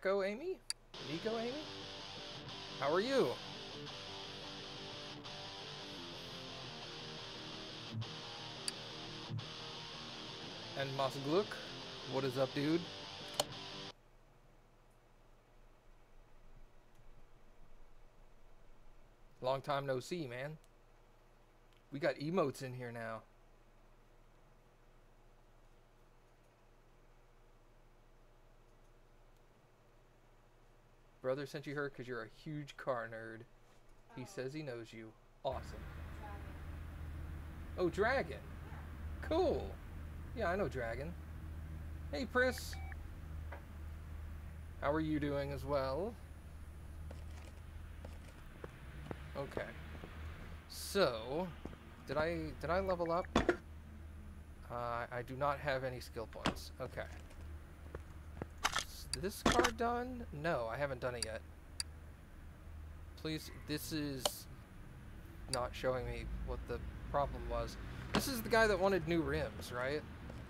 Echo Amy? Nico Amy? How are you? And Masgluck, what is up, dude? Long time no see, man. We got emotes in here now. Brother sent you her because you're a huge car nerd. He says he knows you. Awesome. Oh, Dragon. Cool. Yeah, I know Dragon. Hey, Pris. How are you doing as well? Okay. So, did I level up? I do not have any skill points. Okay. Is this car done? No, I haven't done it yet. Please, this is not showing me what the problem was. This is the guy that wanted new rims, right?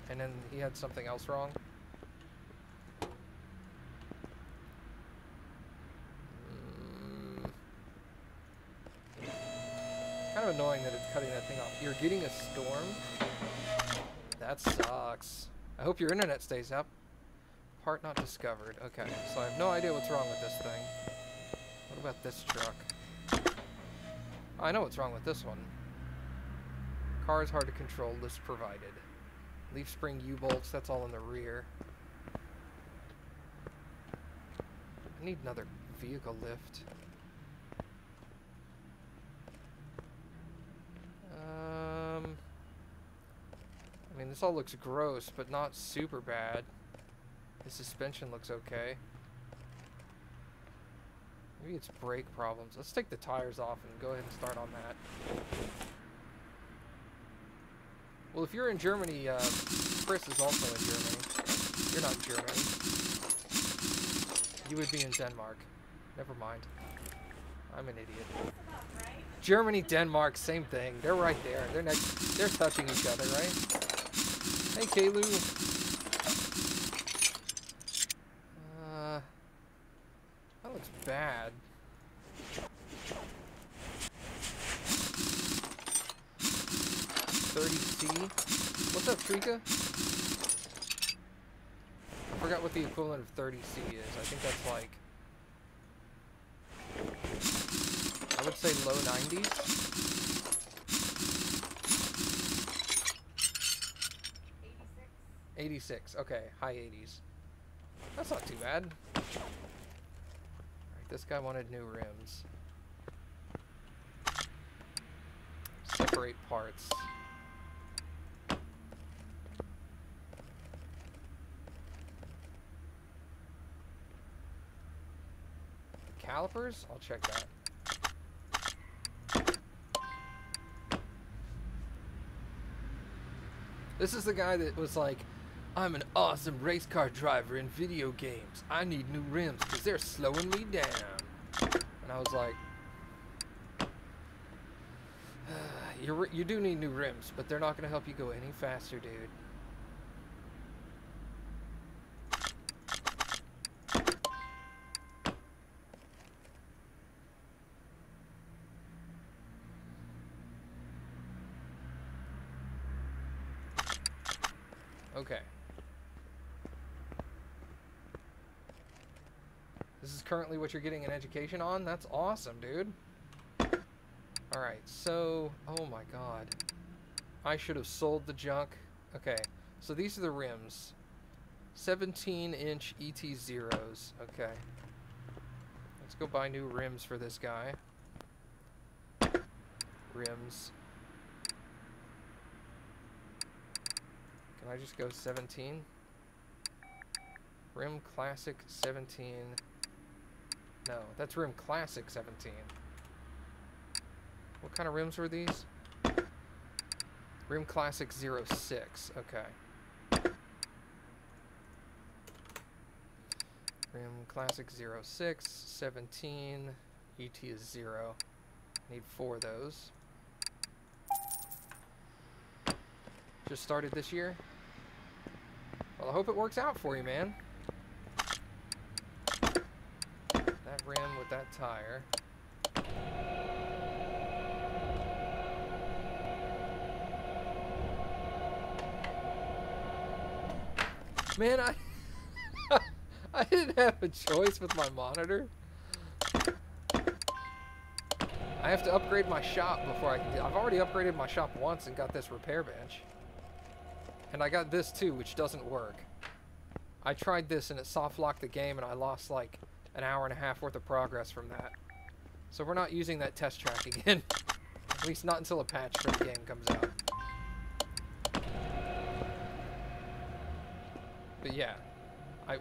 And then he had something else wrong. Kind of annoying that it's cutting that thing off. You're getting a storm? That sucks. I hope your internet stays up. Part not discovered. Okay, so I have no idea what's wrong with this thing. What about this truck? I know what's wrong with this one. Car is hard to control, list provided. Leaf spring U-bolts, that's all in the rear. I need another vehicle lift. I mean, this all looks gross, but not super bad. The suspension looks okay. Maybe it's brake problems. Let's take the tires off and go ahead and start on that. Well, if you're in Germany, Chris is also in Germany. You're not in Germany. You would be in Denmark. Never mind. I'm an idiot. Germany, Denmark, same thing. They're right there. They're next. They're touching each other, right? Hey, Kalu. That looks bad. $30C. What's up, Trika? I forgot what the equivalent of 30C is. I think that's like, I would say low 90s. 86. Okay, high 80s. That's not too bad. Alright, this guy wanted new rims. Separate parts. Calipers? I'll check that. This is the guy that was like, I'm an awesome race car driver in video games. I need new rims because they're slowing me down. And I was like, you do need new rims, but they're not going to help you go any faster, dude. Okay. This is currently what you're getting an education on? That's awesome, dude. Alright, so... Oh my god. I should have sold the junk. Okay, so these are the rims. 17-inch ET Zeros. Okay. Let's go buy new rims for this guy. Rims. Can I just go 17? Rim Classic 17. No, that's Rim Classic 17. What kind of rims were these? Rim Classic 06. Okay. Rim Classic 06, 17. ET is 0. Need 4 of those. Just started this year? Well, I hope it works out for you, man. rim with that tire. Man, I didn't have a choice with my monitor. I have to upgrade my shop before I can do. I've already upgraded my shop once and got this repair bench. And I got this too, which doesn't work. I tried this and it soft locked the game and I lost like an hour and a half worth of progress from that. So we're not using that test track again. At least not until a patch for the game comes out. But yeah, I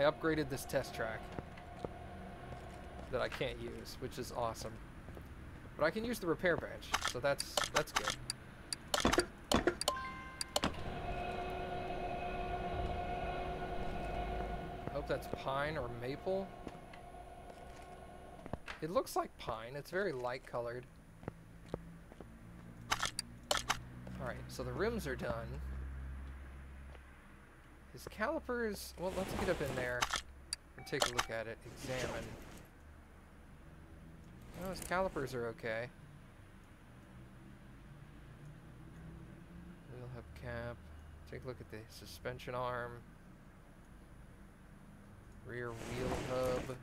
upgraded this test track that I can't use, which is awesome. But I can use the repair bench, so that's good. I hope that's pine or maple. It looks like pine. It's very light colored. Alright, so the rims are done. His calipers... Well, let's get up in there and take a look at it. Examine. Oh, his calipers are okay. Wheel hub cap. Take a look at the suspension arm. Rear wheel hub.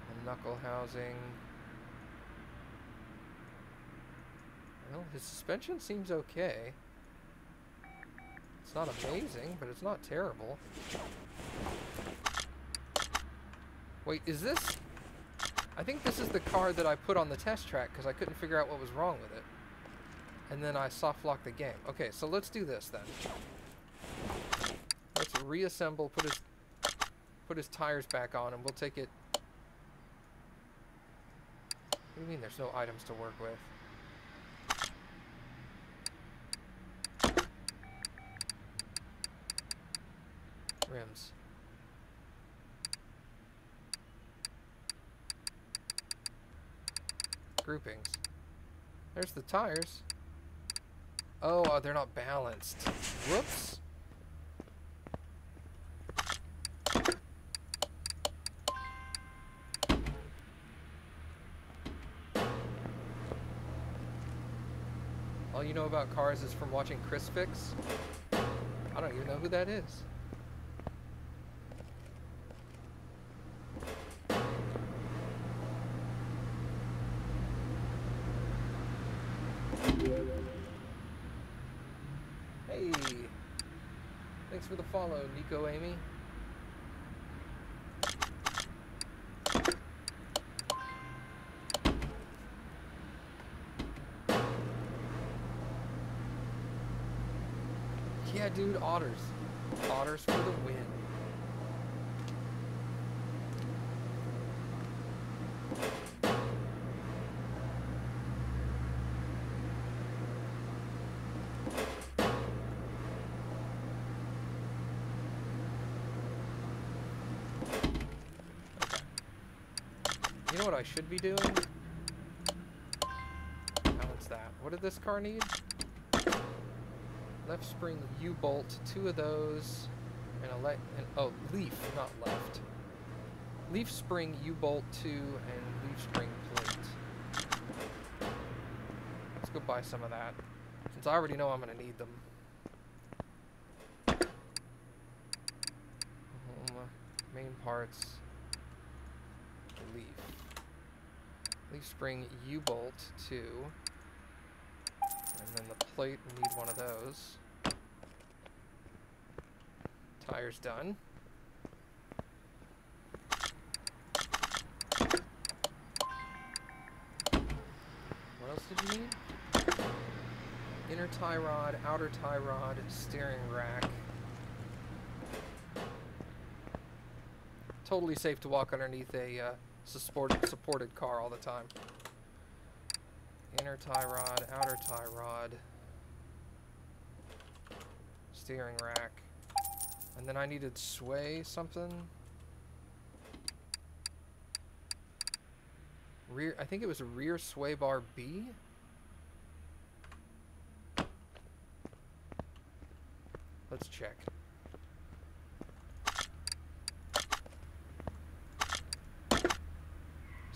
The knuckle housing. Well, his suspension seems okay. It's not amazing, but it's not terrible. Wait, is this... I think this is the car that I put on the test track because I couldn't figure out what was wrong with it. And then I soft locked the game. Okay, so let's do this then. Let's reassemble, put his tires back on, and we'll take it... What do you mean there's no items to work with? Rims. Groupings. There's the tires. Oh, they're not balanced. Whoops. All you know about cars is from watching Chris Fix. I don't even know who that is. Hey, thanks for the follow, Nico Amy. Yeah, dude, otters. Otters for the win. You know what I should be doing? Balance that. What did this car need? Left spring U-bolt, 2 of those, and oh, leaf, not left. Leaf spring U-bolt 2 and leaf spring plate. Let's go buy some of that, since I already know I'm going to need them. Main parts. Leaf. Leaf spring U-bolt 2. And then the plate, we need one of those. Tires done. What else did you need? Inner tie rod, outer tie rod, steering rack. Totally safe to walk underneath a supported car all the time. Inner tie rod, outer tie rod, steering rack, and then I needed sway something. Rear, I think it was a rear sway bar B. Let's check.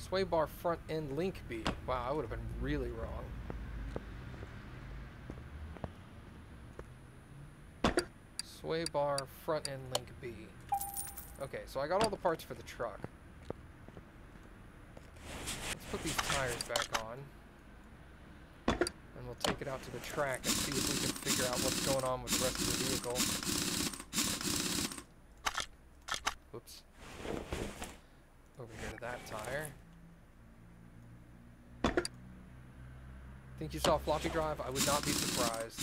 Sway bar front end link B. Wow, I would have been really wrong. Sway bar front end link B. Okay, so I got all the parts for the truck. Let's put these tires back on. And we'll take it out to the track and see if we can figure out what's going on with the rest of the vehicle. Whoops. Over here to that tire. Think you saw floppy drive? I would not be surprised.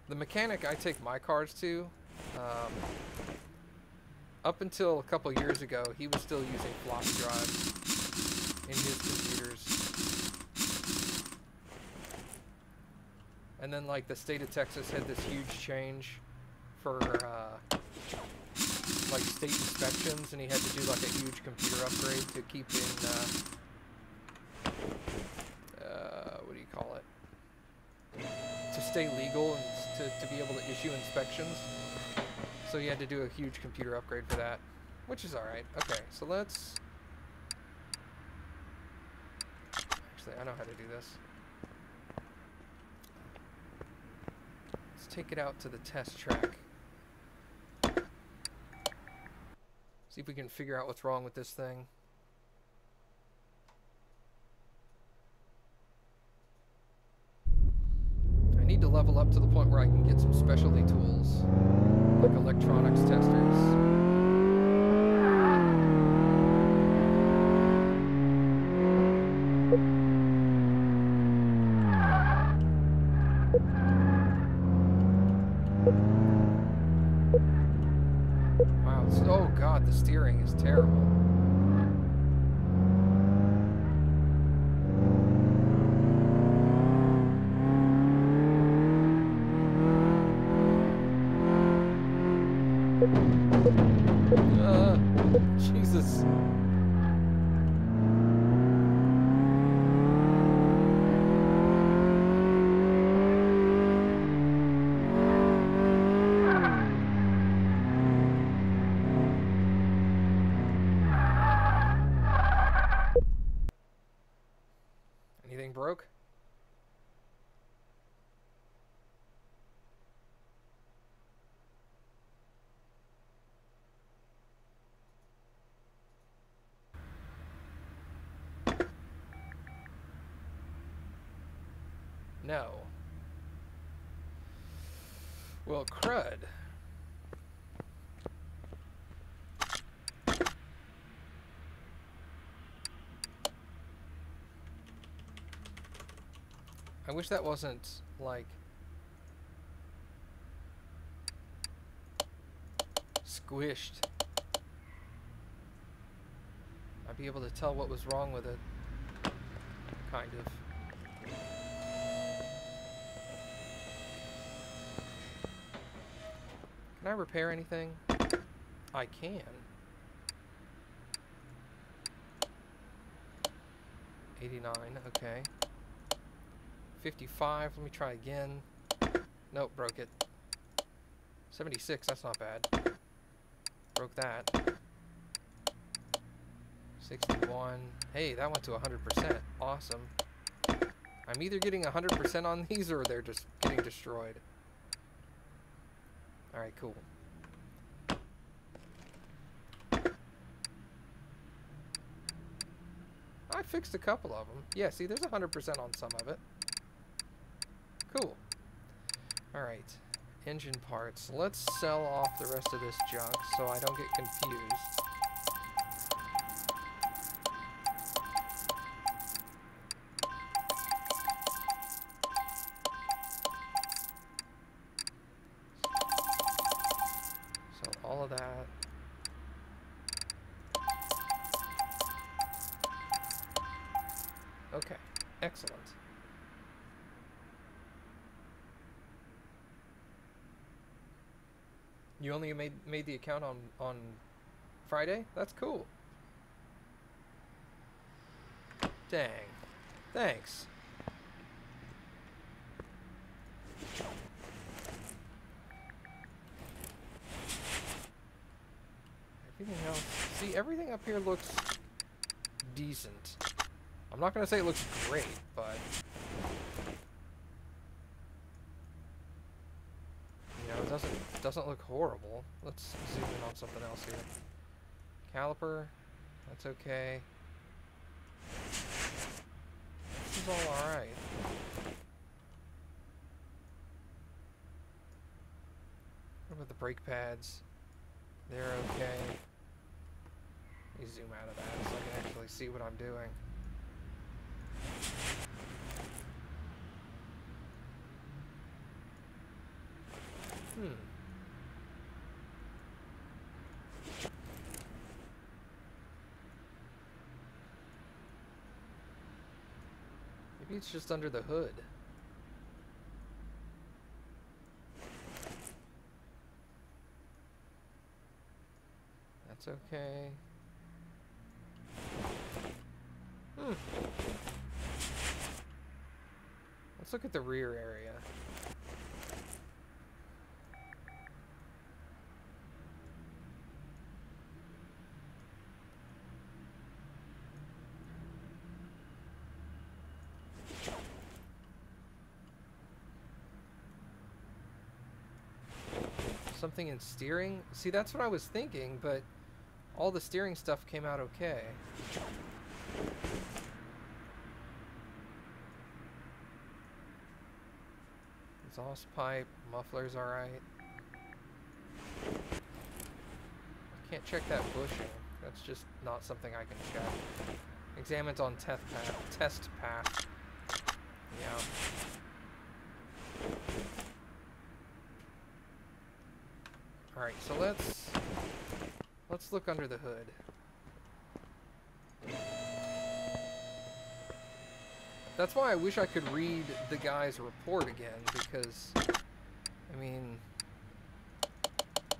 The mechanic I take my cars to, up until a couple years ago, he was still using floppy drives in his computers. And then, like, the state of Texas had this huge change for, like, state inspections, and he had to do, like, a huge computer upgrade to keep in, what do you call it? To stay legal and to be able to issue inspections. So he had to do a huge computer upgrade for that, which is alright. Okay, so let's... Actually, I know how to do this. Let's take it out to the test track. See if we can figure out what's wrong with this thing. I need to level up to the point where I can get some specialty tools, like electronics testers. Wow, oh god, the steering is terrible. Jesus. Anything broke? No. Well, crud. I wish that wasn't, like, squished. I'd be able to tell what was wrong with it. Kind of. Can I repair anything? I can. 89, okay. 55, let me try again. Nope, broke it. 76, that's not bad. Broke that. 61. Hey, that went to 100%. Awesome. I'm either getting 100% on these or they're just getting destroyed. Alright, cool. I fixed a couple of them. Yeah, see, there's 100% on some of it. Cool. Alright. Engine parts. Let's sell off the rest of this junk so I don't get confused. So all of that. Okay. Excellent. You only made the account on Friday? That's cool. Dang. Thanks. everything else... See, everything up here looks decent. I'm not going to say it looks great, but... You know, it doesn't look horrible. Let's zoom in on something else here. Caliper, that's okay. This is all alright. What about the brake pads? They're okay. Let me zoom out of that so I can actually see what I'm doing. Maybe it's just under the hood. That's okay. Let's look at the rear area. Something in steering? See, that's what I was thinking, but all the steering stuff came out okay. Exhaust pipe, muffler's alright. Can't check that bushing. That's just not something I can check. Examines on test path. Yeah. Alright, so let's look under the hood. That's why I wish I could read the guy's report again, because, I mean,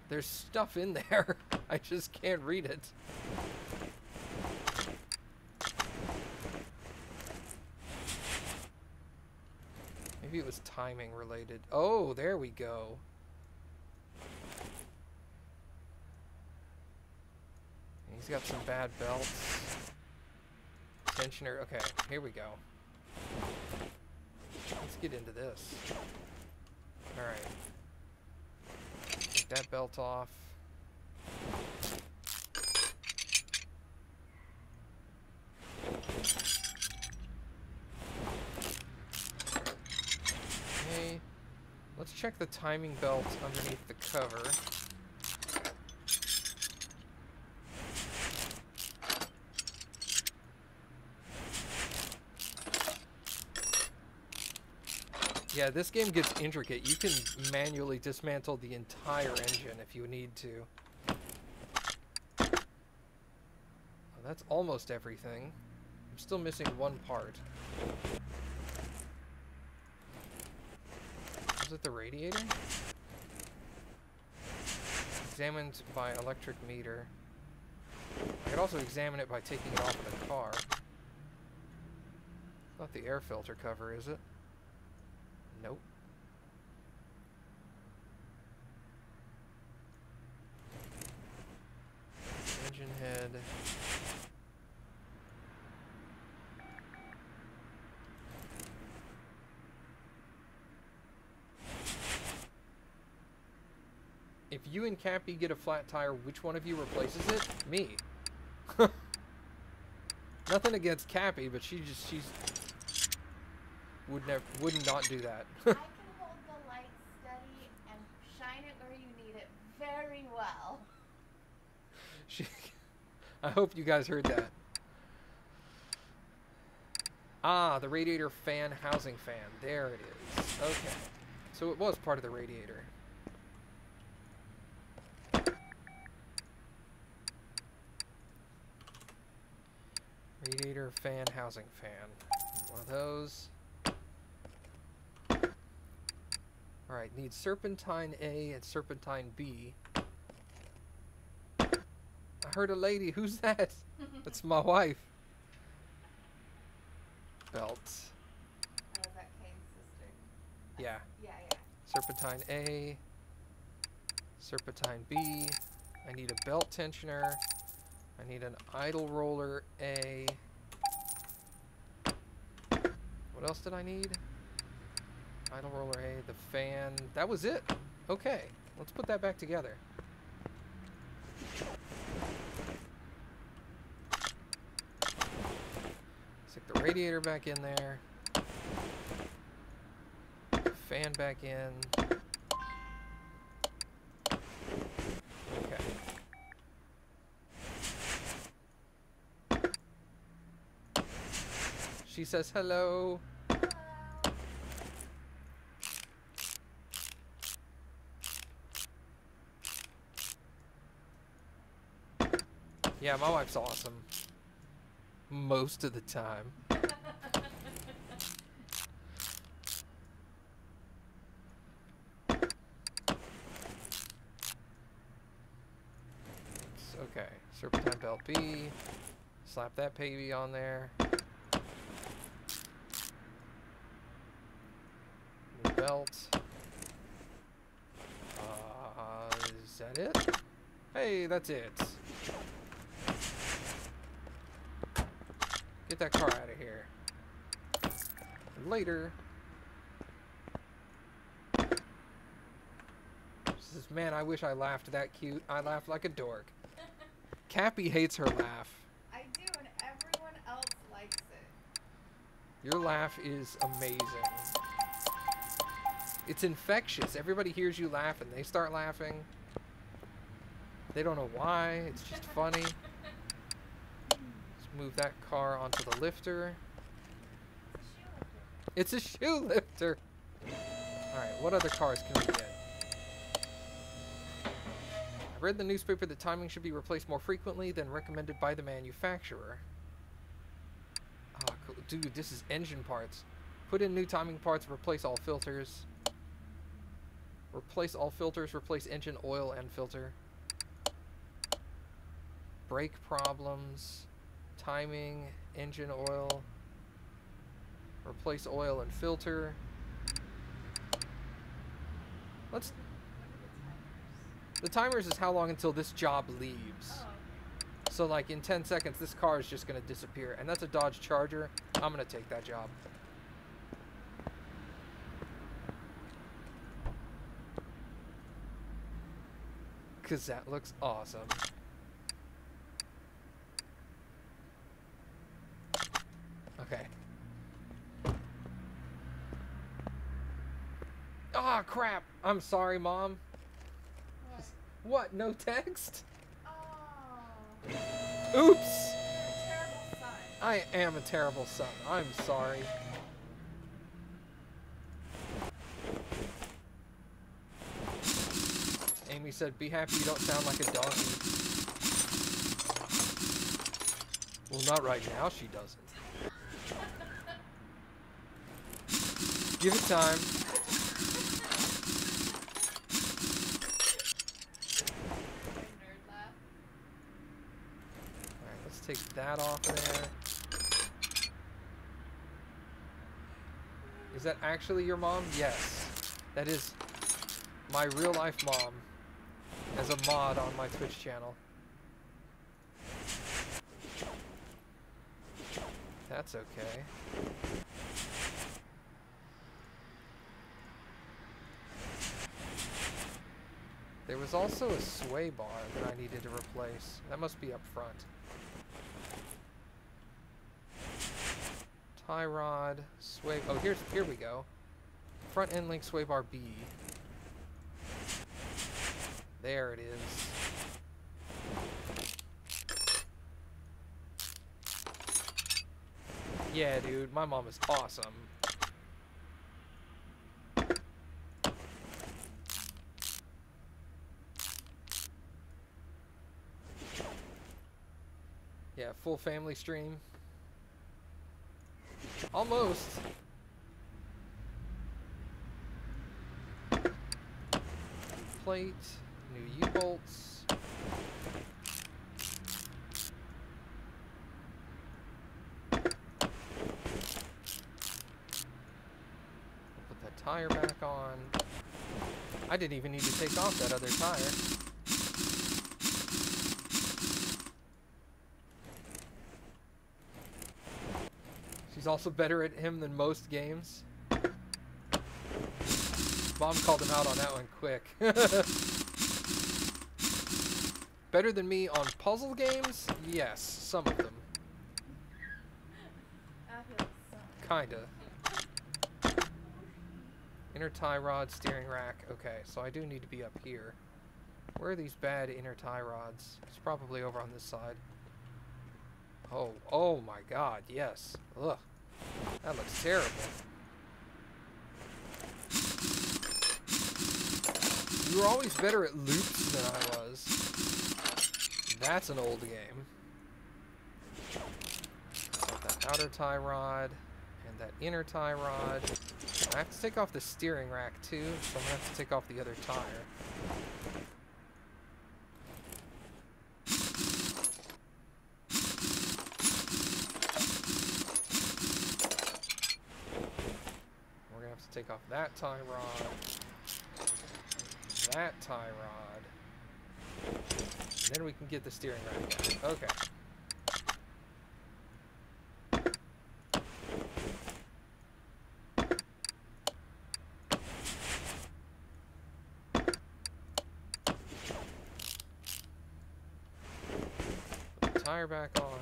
there's stuff in there. I just can't read it. Maybe it was timing related. Oh, there we go. He's got some bad belts. Tensioner. Okay, here we go. Let's get into this. Alright. Take that belt off. Okay. Let's check the timing belt underneath the cover. Yeah, this game gets intricate. You can manually dismantle the entire engine if you need to. Oh, that's almost everything. I'm still missing one part. Was it the radiator? Examined by electric meter. I could also examine it by taking it off of the car. Not the air filter cover, is it? Nope. Engine head. If you and Cappy get a flat tire, which one of you replaces it? Me. Nothing against Cappy, but she's would not do that. I can hold the light steady and shine it where you need it very well. I hope you guys heard that. Ah, the radiator fan housing fan. There it is. Okay. So it was part of the radiator. Radiator fan housing fan. One of those. Alright, need serpentine A and serpentine B. I heard a lady. Who's that? That's my wife. Belt. Oh, is that Kane's sister? Yeah. Yeah. Serpentine A. Serpentine B. I need a belt tensioner. I need an idle roller A. What else did I need? Idle roller A, the fan. That was it. Okay, let's put that back together. Stick the radiator back in there. Fan back in. Okay. She says hello. Yeah, my wife's awesome. Most of the time. Okay, serpentine belt B. Slap that baby on there. New belt. Is that it? Hey, that's it. Get that car out of here. Later. Says, man, I wish I laughed that cute. I laughed like a dork. Cappy hates her laugh. I do, and everyone else likes it. Your laugh is amazing. It's infectious. Everybody hears you laugh and they start laughing. They don't know why. It's just funny. Let's move that car onto the lifter. It's a shoe lifter. Alright, what other cars can we get? I read in the newspaper that timing should be replaced more frequently than recommended by the manufacturer. Oh, cool. Dude, this is engine parts. Put in new timing parts, replace all filters. Replace all filters, replace engine oil and filter. Brake problems. Timing, engine oil. Replace oil and filter. Let's... The timers is how long until this job leaves. Oh. So like in 10 seconds, this car is just going to disappear. And that's a Dodge Charger. I'm going to take that job. Because that looks awesome. Okay. Ah, crap. I'm sorry, Mom. What? No text? Oh. Oops. You're a terrible son. I am a terrible son. I'm sorry. Amy said, be happy you don't sound like a donkey. Well, not right now, she doesn't. Give it time. Take that off there. Is that actually your mom? Yes. That is my real life mom as a mod on my Twitch channel. That's okay. There was also a sway bar that I needed to replace. That must be up front. Tie rod, sway. Oh, here we go. Front end link sway bar B. There it is. Yeah, dude, my mom is awesome. Yeah, full family stream. Almost. Plate, new U-bolts. Put that tire back on. I didn't even need to take off that other tire. She's also better at him than most games. Mom called him out on that one quick. Better than me on puzzle games? Yes, some of them. Kinda. Inner tie rod, steering rack. Okay, so I do need to be up here. Where are these bad inner tie rods? It's probably over on this side. Oh my god, yes. Ugh. That looks terrible. You were always better at loops than I was. That's an old game. Got that outer tie rod and that inner tie rod. I have to take off the steering rack too, so I'm gonna have to take off the other tire. We're gonna have to take off that tie rod. That tie rod. And then we can get the steering rack out. Okay. Put the tire back on.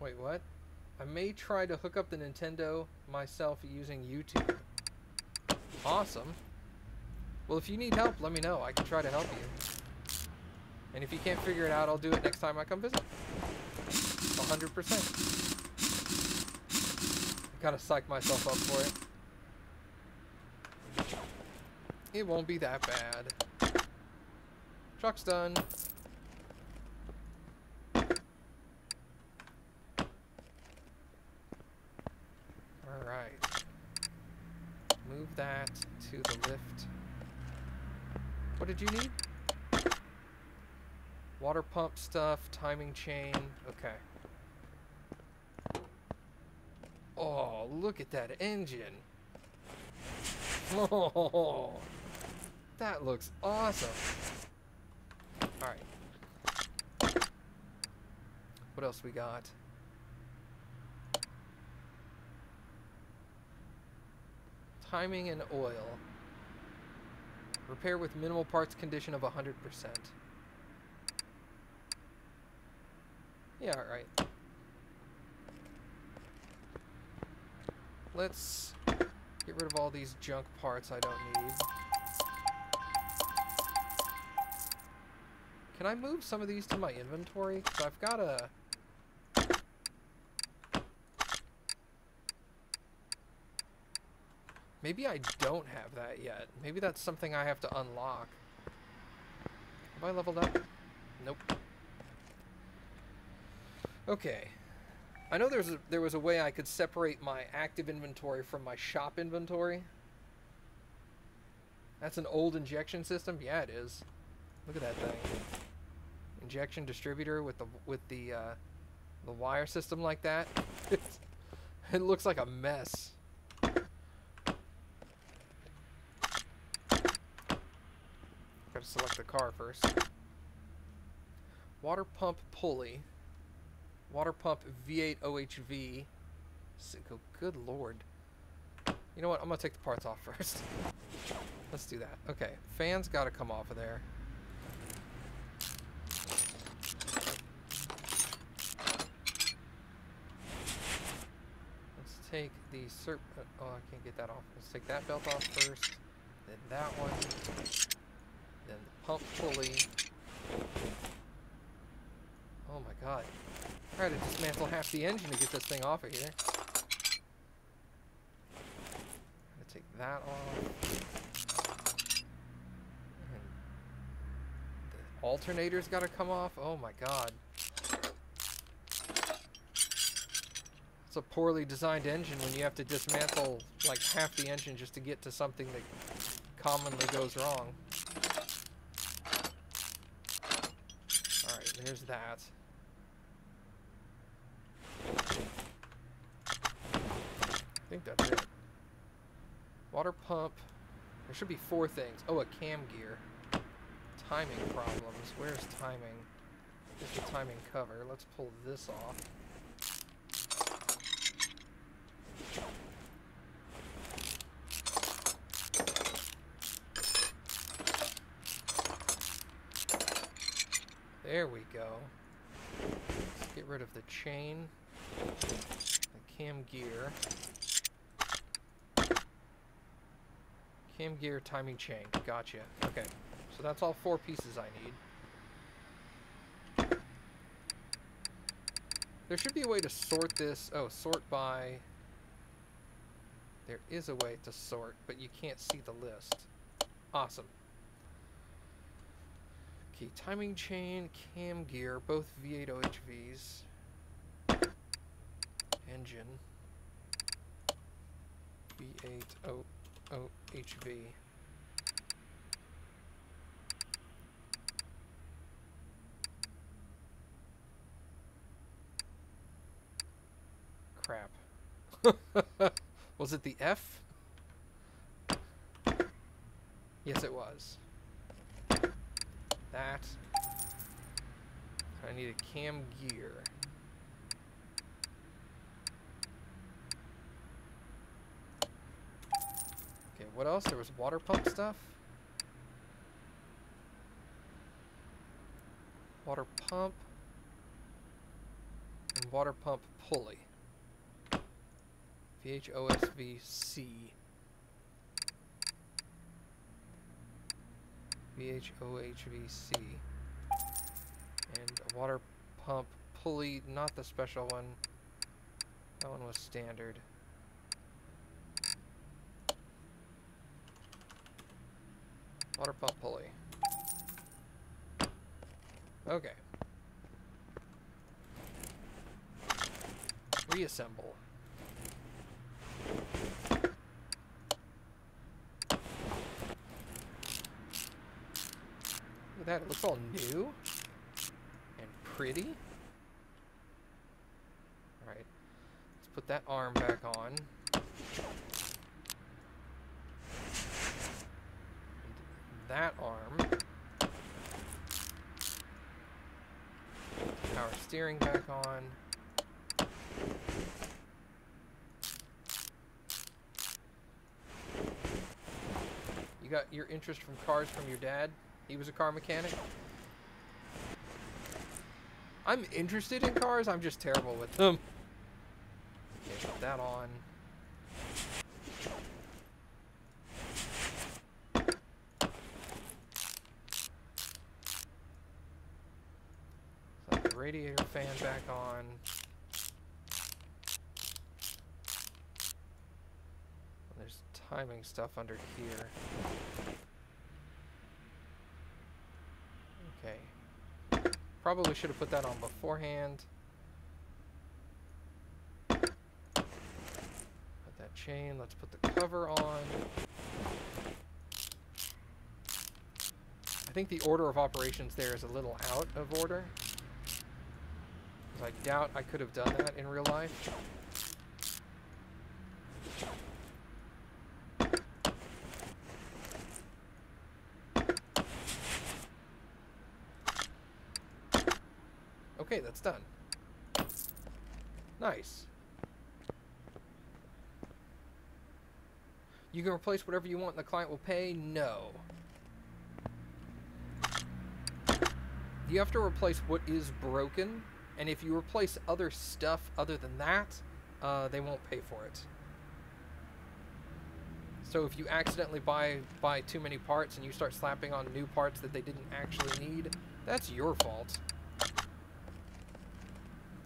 Wait, what? I may try to hook up the Nintendo myself using YouTube. Awesome. Well, if you need help, let me know. I can try to help you. And if you can't figure it out, I'll do it next time I come visit. 100%. I gotta psych myself up for it. It won't be that bad. Truck's done. Alright. Move that to the lift. What did you need? Water pump stuff, timing chain. Okay. Oh, look at that engine. Oh, that looks awesome. Alright. What else we got? Timing and oil. Repair with minimal parts condition of 100%. Yeah, alright. Let's get rid of all these junk parts I don't need. Can I move some of these to my inventory? Because I've got a... Maybe I don't have that yet. Maybe that's something I have to unlock. Have I leveled up? Nope. Okay. I know there was a way I could separate my active inventory from my shop inventory. That's an old injection system? Yeah, it is. Look at that thing. Injection distributor with the wire system like that. It looks like a mess. Gotta select the car first. Water pump pulley. Water pump V8 OHV. Good lord. You know what? I'm gonna take the parts off first. Let's do that. Okay, fans gotta come off of there. Let's take the oh, I can't get that off. Let's take that belt off first. Then that one. Then the pump pulley. Oh my god. I had to dismantle half the engine to get this thing off of here. I'm gonna take that off. And the alternator's gotta come off. Oh my god. It's a poorly designed engine when you have to dismantle like half the engine just to get to something that commonly goes wrong. Alright, there's that. I think that's it. Water pump. There should be 4 things. Oh, a cam gear. Timing problems. Where's timing? Here's the timing cover. Let's pull this off. There we go. Let's get rid of the chain. The cam gear. Cam gear, timing chain. Gotcha. Okay. So that's all 4 pieces I need. There should be a way to sort this. Oh, sort by. There is a way to sort, but you can't see the list. Awesome. Okay, timing chain, cam gear, both V8 OHVs. Engine. V8 OHV. Crap. Was it the F? Yes, it was. That. I need a cam gear. Okay, what else? There was water pump stuff. Water pump. And water pump pulley. VHOSVC. VHOHVC. And a water pump pulley, not the special one. That one was standard. Water pump pulley. Okay. Reassemble. Look at that, it looks all new and pretty. Alright, let's put that arm back on. And that arm. Power steering back on. You got your interest from cars from your dad? He was a car mechanic? I'm interested in cars, I'm just terrible with them. Okay, put that on. Set the radiator fan back on. There's timing stuff under here. Okay. Probably should have put that on beforehand. Put that chain. Let's put the cover on. I think the order of operations there is a little out of order. Because I doubt I could have done that in real life. Okay, that's done. Nice. You can replace whatever you want and the client will pay? No. You have to replace what is broken, and if you replace other stuff other than that, they won't pay for it. So if you accidentally buy too many parts and you start slapping on new parts that they didn't actually need, that's your fault.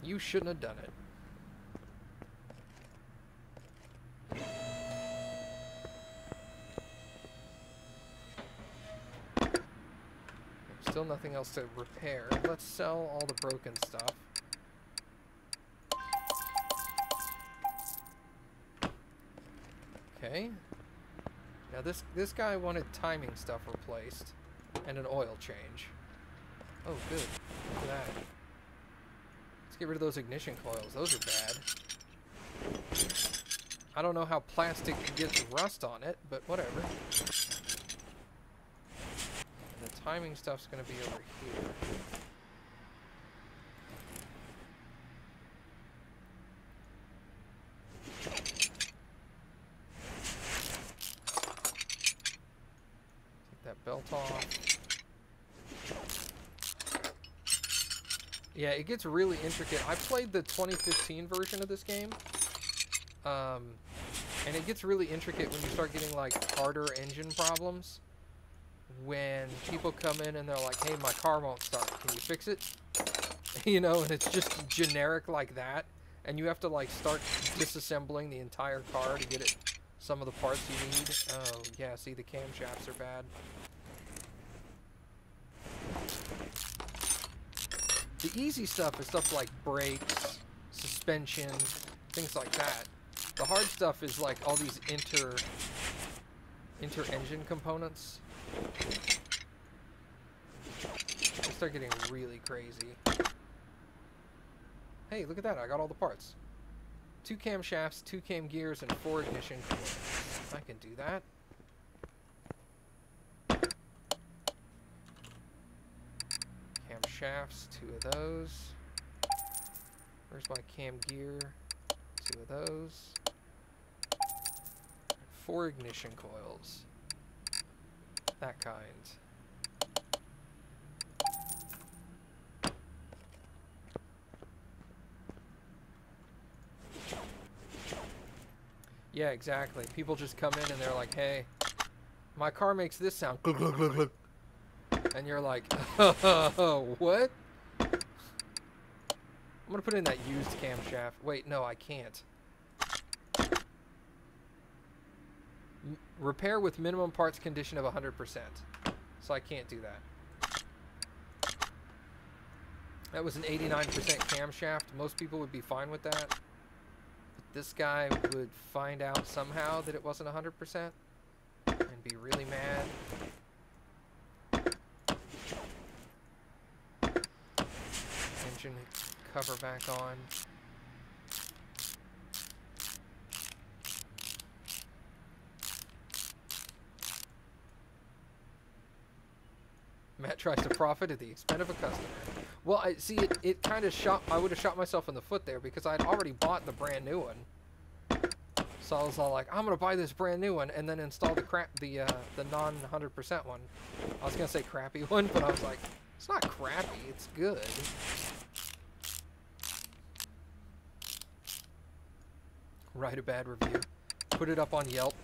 You shouldn't have done it. There's still nothing else to repair. Let's sell all the broken stuff. Okay. Now this guy wanted timing stuff replaced and an oil change. Oh, good. Look at that. Get rid of those ignition coils. Those are bad. I don't know how plastic gets rust on it, but whatever. And the timing stuff's going to be over here. Take that belt off. Yeah, it gets really intricate. I played the 2015 version of this game. And it gets really intricate when you start getting like harder engine problems. When people come in and they're like, hey, my car won't start. Can you fix it? You know, and it's just generic like that. And you have to like start disassembling the entire car to get it some of the parts you need. Oh, yeah, see, the camshafts are bad. The easy stuff is stuff like brakes, suspension, things like that. The hard stuff is like all these inter-engine components. They start getting really crazy. Hey, look at that, I got all the parts. 2 camshafts, 2 cam gears, and 4 ignition coils. I can do that. Camshafts, 2 of those. Where's my cam gear? 2 of those. 4 ignition coils. That kind. Yeah, exactly. People just come in and they're like, hey, my car makes this sound. Glug, glug, glug, glug. And you're like, oh, what? I'm going to put in that used camshaft. Wait, no, I can't. Repair with minimum parts condition of 100%. So I can't do that. That was an 89% camshaft. Most people would be fine with that. But this guy would find out somehow that it wasn't 100% and be really mad. Engine cover back on. Matt tries to profit at the expense of a customer. Well, I see it kind of shot. I would have shot myself in the foot there because I'd already bought the brand new one. So I was all like, I'm gonna buy this brand new one and then install the non 100% one. I was gonna say crappy one, but I was like, it's not crappy. It's good. Write a bad review. Put it up on Yelp.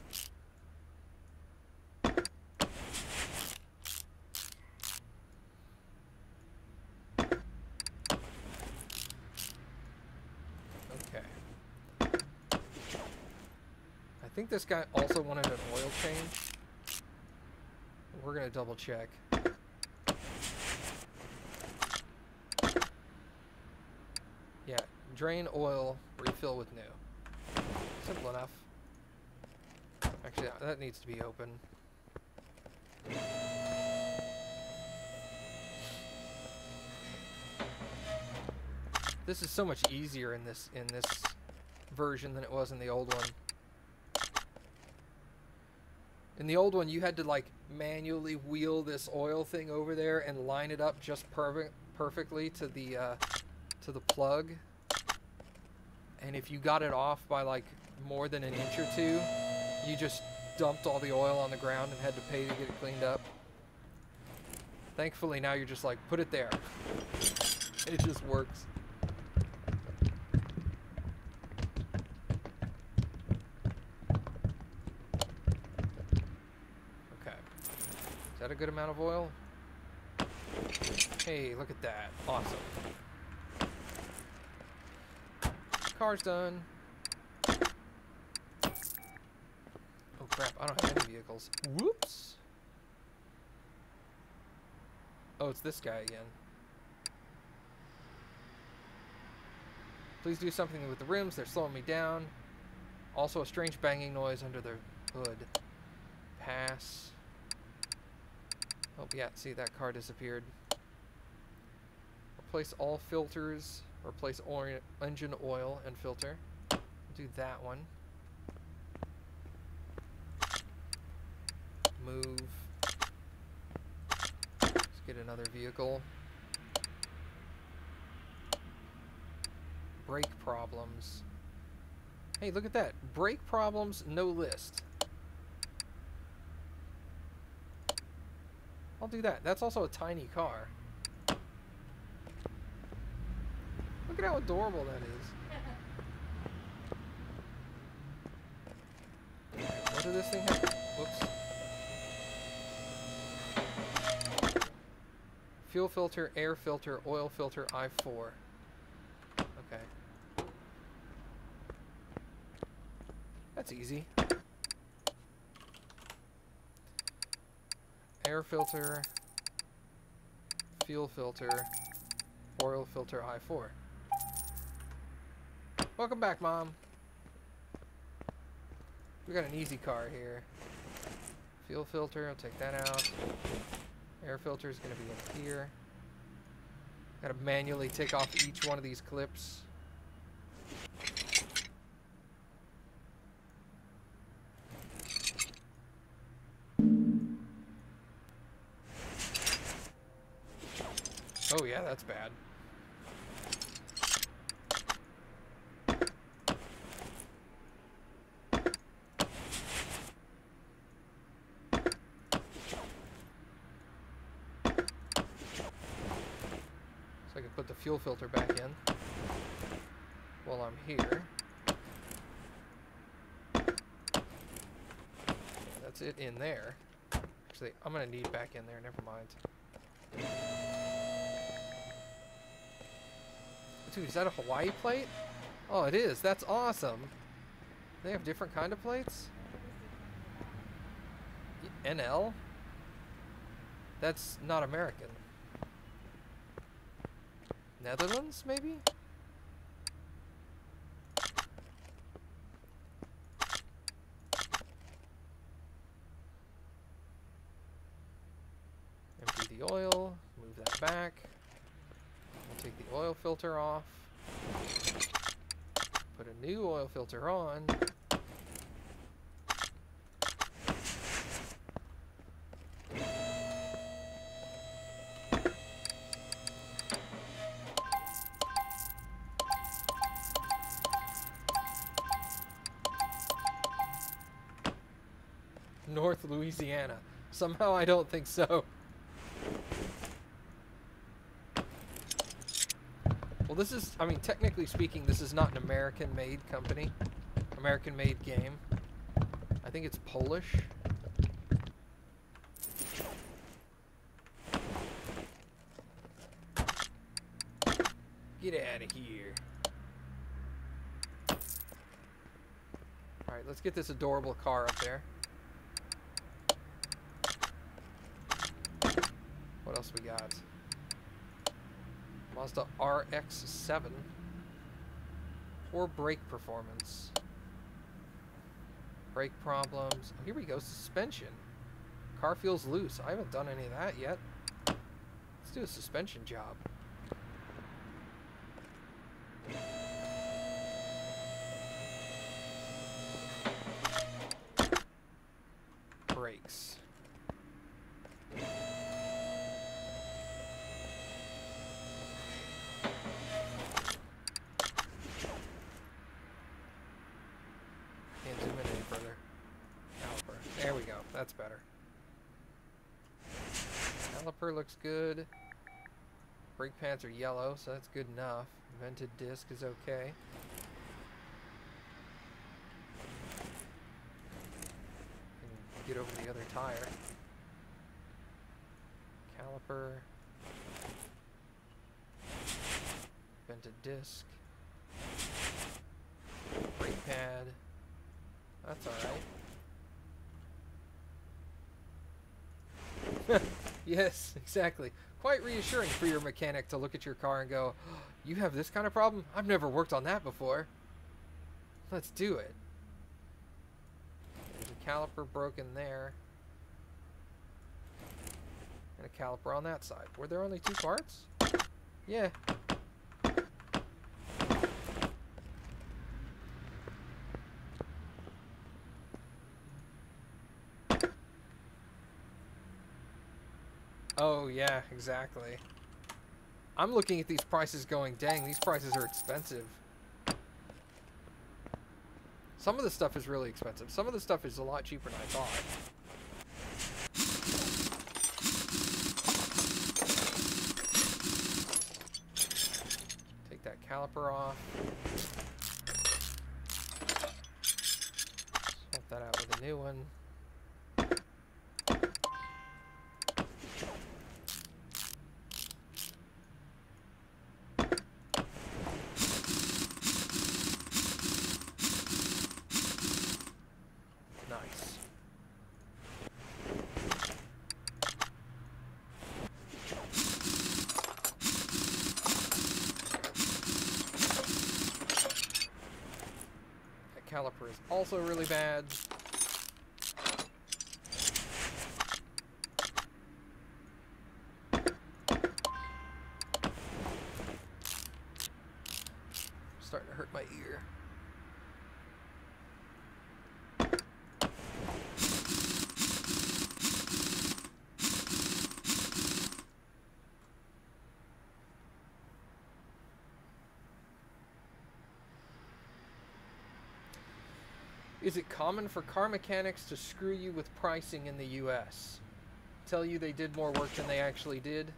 I think this guy also wanted an oil change. We're gonna double check. Yeah, drain oil, refill with new. Simple enough. Actually, that needs to be open. This is so much easier in this version than it was in the old one. In the old one, you had to like manually wheel this oil thing over there and line it up just perfectly to the plug. And if you got it off by like more than an inch or two, you just dumped all the oil on the ground and had to pay to get it cleaned up. Thankfully, now you're just like, put it there. And it just works. Is that a good amount of oil? Hey, look at that. Awesome. Car's done. Oh crap, I don't have any vehicles. Whoops. Oh, it's this guy again. Please do something with the rims. They're slowing me down. Also a strange banging noise under the hood. Pass. Oh, yeah, see, that car disappeared. Replace all filters. Replace engine oil and filter. Do that one. move. Let's get another vehicle. Brake problems. Hey, look at that. Brake problems, no list. I'll do that. That's also a tiny car. Look at how adorable that is. What did this thing have? Whoops. Fuel filter, air filter, oil filter, I4. Okay. That's easy. Air filter, fuel filter, oil filter, I4. Welcome back, Mom. We got an easy car here. Fuel filter, I'll take that out. Air filter is going to be in here. Gotta manually take off each one of these clips. Oh yeah, that's bad. So I can put the fuel filter back in while I'm here. That's it in there. Actually, I'm gonna need back in there, never mind. Dude, is that a Hawaii plate? Oh, it is. That's awesome. They have different kind of plates? NL? That's not American. Netherlands, maybe? Empty the oil. Move that back. Take the oil filter off. Put a new oil filter on. North Louisiana. Somehow I don't think so. Well, this is, I mean, technically speaking, this is not an American-made company. American-made game. I think it's Polish. Get out of here. Alright, let's get this adorable car up there. What else we got? Mazda RX-7. Poor brake performance. Brake problems. Oh, here we go. Suspension. Car feels loose. I haven't done any of that yet. Let's do a suspension job. Brakes. There we go. That's better. Caliper looks good. Brake pads are yellow, so that's good enough. Vented disc is okay. Get over the other tire. Caliper. Vented disc. Brake pad. That's alright. Yes, exactly. Quite reassuring for your mechanic to look at your car and go, oh, you have this kind of problem? I've never worked on that before. Let's do it. There's a caliper broken there. And a caliper on that side. Were there only two parts? Yeah. Oh, yeah, exactly. I'm looking at these prices going, dang, these prices are expensive. Some of the stuff is really expensive. Some of the stuff is a lot cheaper than I thought. Take that caliper off. Swap that out with a new one. Nice. That caliper is also really bad. Starting to hurt my ear. Is it common for car mechanics to screw you with pricing in the US? Tell you they did more work than they actually did?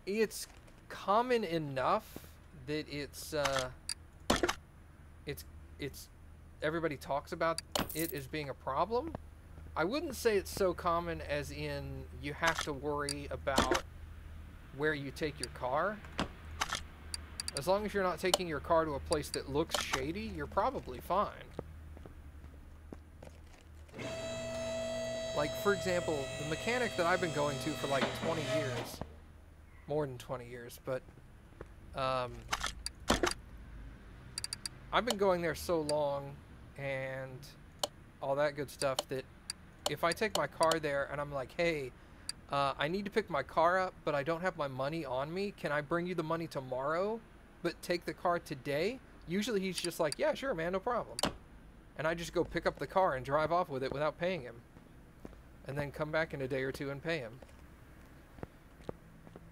It's common enough that it's everybody talks about it as being a problem. I wouldn't say it's so common as in you have to worry about where you take your car. As long as you're not taking your car to a place that looks shady, you're probably fine. Like, for example, the mechanic that I've been going to for like 20 years, more than 20 years, but I've been going there so long and all that good stuff that if I take my car there and I'm like, hey, I need to pick my car up, but I don't have my money on me. Can I bring you the money tomorrow, but take the car today? Usually he's just like, yeah, sure, man, no problem. And I just go pick up the car and drive off with it without paying him. And then come back in a day or two and pay him.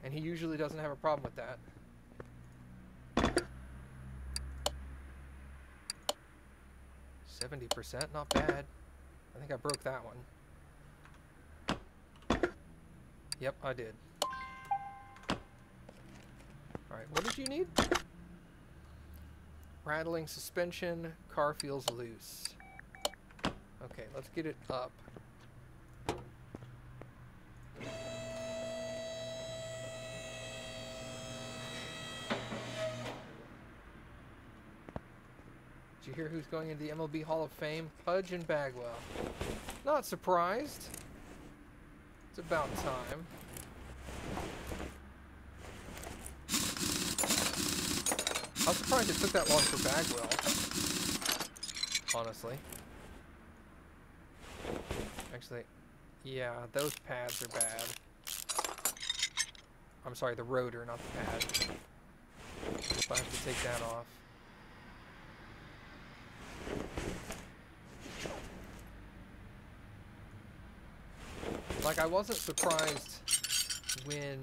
And he usually doesn't have a problem with that. 70%, not bad. I think I broke that one. Yep, I did. Alright, what did you need? Rattling suspension, car feels loose. Okay, let's get it up. Did you hear who's going into the MLB Hall of Fame? Pudge and Bagwell. Not surprised. It's about time. I was surprised it took that long for Bagwell. Honestly. Actually, yeah, those pads are bad. I'm sorry, the rotor, not the pad. If I have to take that off. Like, I wasn't surprised when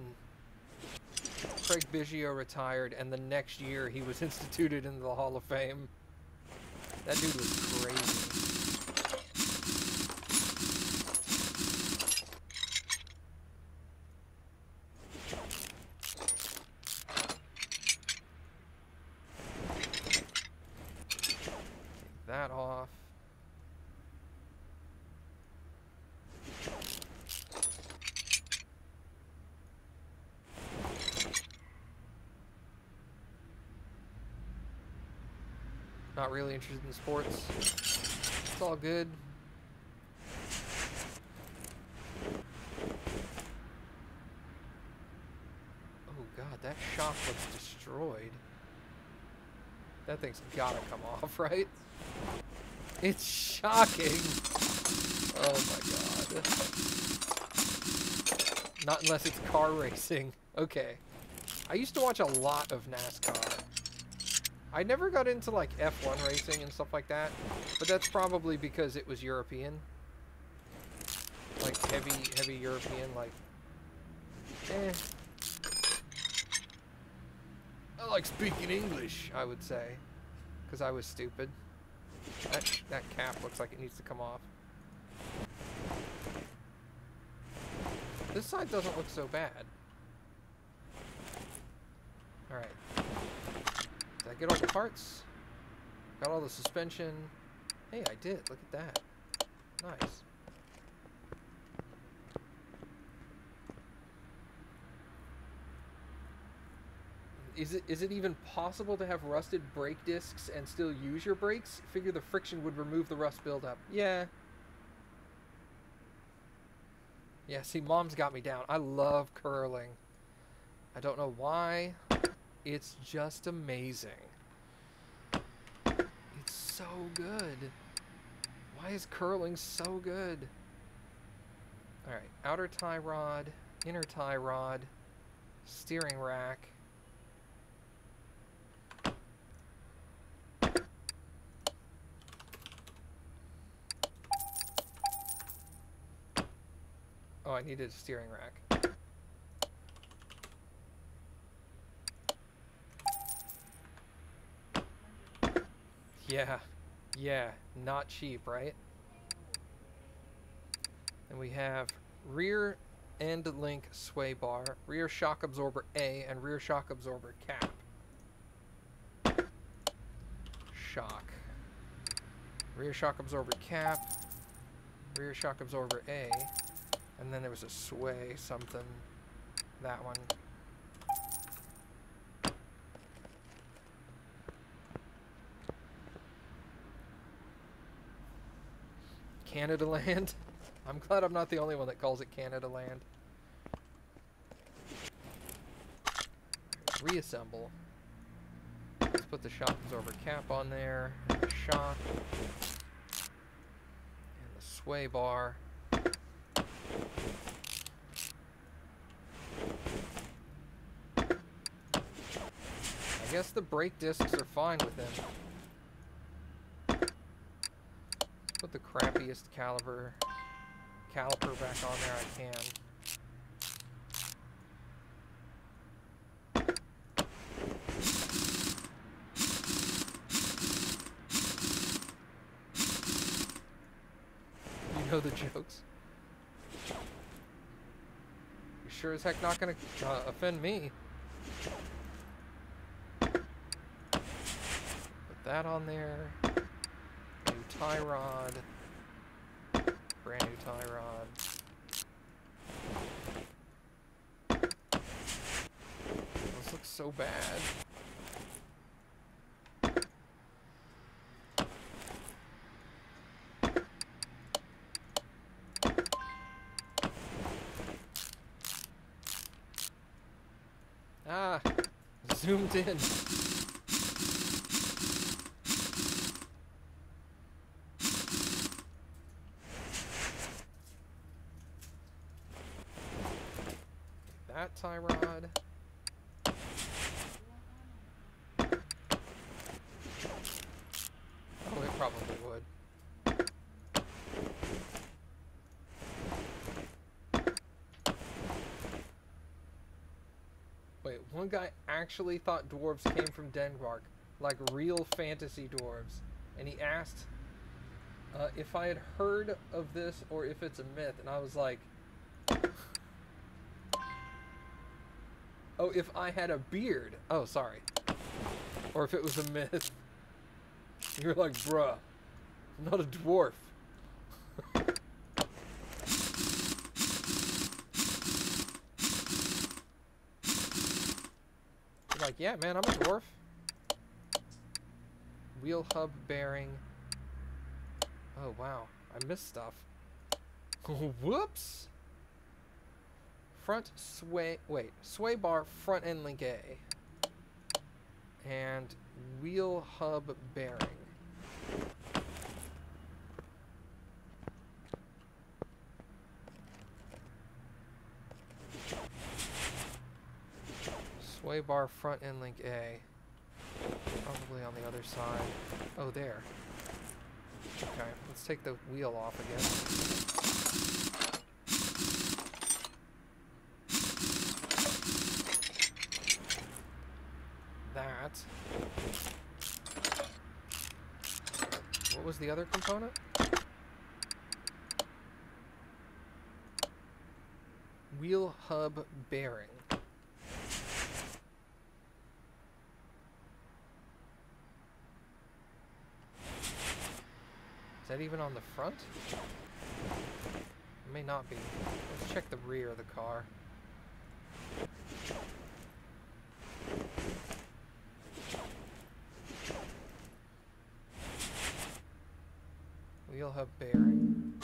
Craig Biggio retired and the next year he was instituted into the Hall of Fame. That dude was crazy. Take that off. Not really interested in sports. It's all good. Oh god, that shock looks destroyed. That thing's gotta come off, right? It's shocking! Oh my god. Not unless it's car racing. Okay. I used to watch a lot of NASCAR. I never got into like F1 racing and stuff like that, but that's probably because it was European. Like, heavy European, like, eh. I like speaking English, I would say, because I was stupid. That cap looks like it needs to come off. This side doesn't look so bad. Alright. Did I get all the parts? Got all the suspension. Hey, I did. Look at that. Nice. Is it even possible to have rusted brake discs and still use your brakes? Figure the friction would remove the rust buildup. Yeah. Yeah, see, Mom's got me down. I love curling. I don't know why. It's just amazing. It's so good. Why is curling so good? Alright, outer tie rod, inner tie rod, steering rack. Oh, I needed a steering rack. Yeah, not cheap, right? And we have rear end link sway bar, rear shock absorber A, and rear shock absorber cap. Shock. Rear shock absorber cap, rear shock absorber A, and then there was a sway something, that one. Canada Land. I'm glad I'm not the only one that calls it Canada Land. Reassemble. Let's put the shock absorber cap on there, and the shock, and the sway bar. I guess the brake discs are fine with him. Put the crappiest caliper back on there I can. You know the jokes. You're sure as heck not gonna offend me. Put that on there. New tie rod. Brand new tie rod. This looks so bad. Ah, zoomed in. That tie rod. Oh, it probably would. Wait, one guy actually thought dwarves came from Denmark, like real fantasy dwarves, and he asked if I had heard of this or if it's a myth, and I was like, oh, if I had a beard. Oh, sorry. Or if it was a myth. You're like, bruh, I'm not a dwarf. You're like, yeah, man, I'm a dwarf. Wheel hub bearing. Oh, wow. I missed stuff. Whoops. Front sway, wait, sway bar front end link A. And wheel hub bearing. Sway bar front end link A. Probably on the other side. Oh, there. Okay, let's take the wheel off again. that. What was the other component? Wheel hub bearing. Is that even on the front? It may not be. Let's check the rear of the car. Wheel hub bearing.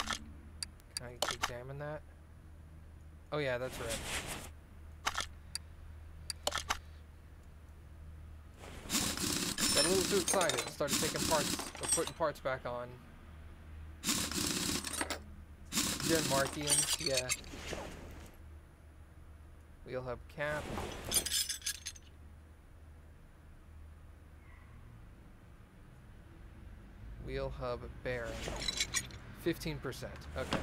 Can I examine that? Oh yeah, that's right. Got a little too excited. Started taking parts, or putting parts back on. Denmarkians, yeah. Wheel hub cap. Wheel hub bearing. 15%. Okay.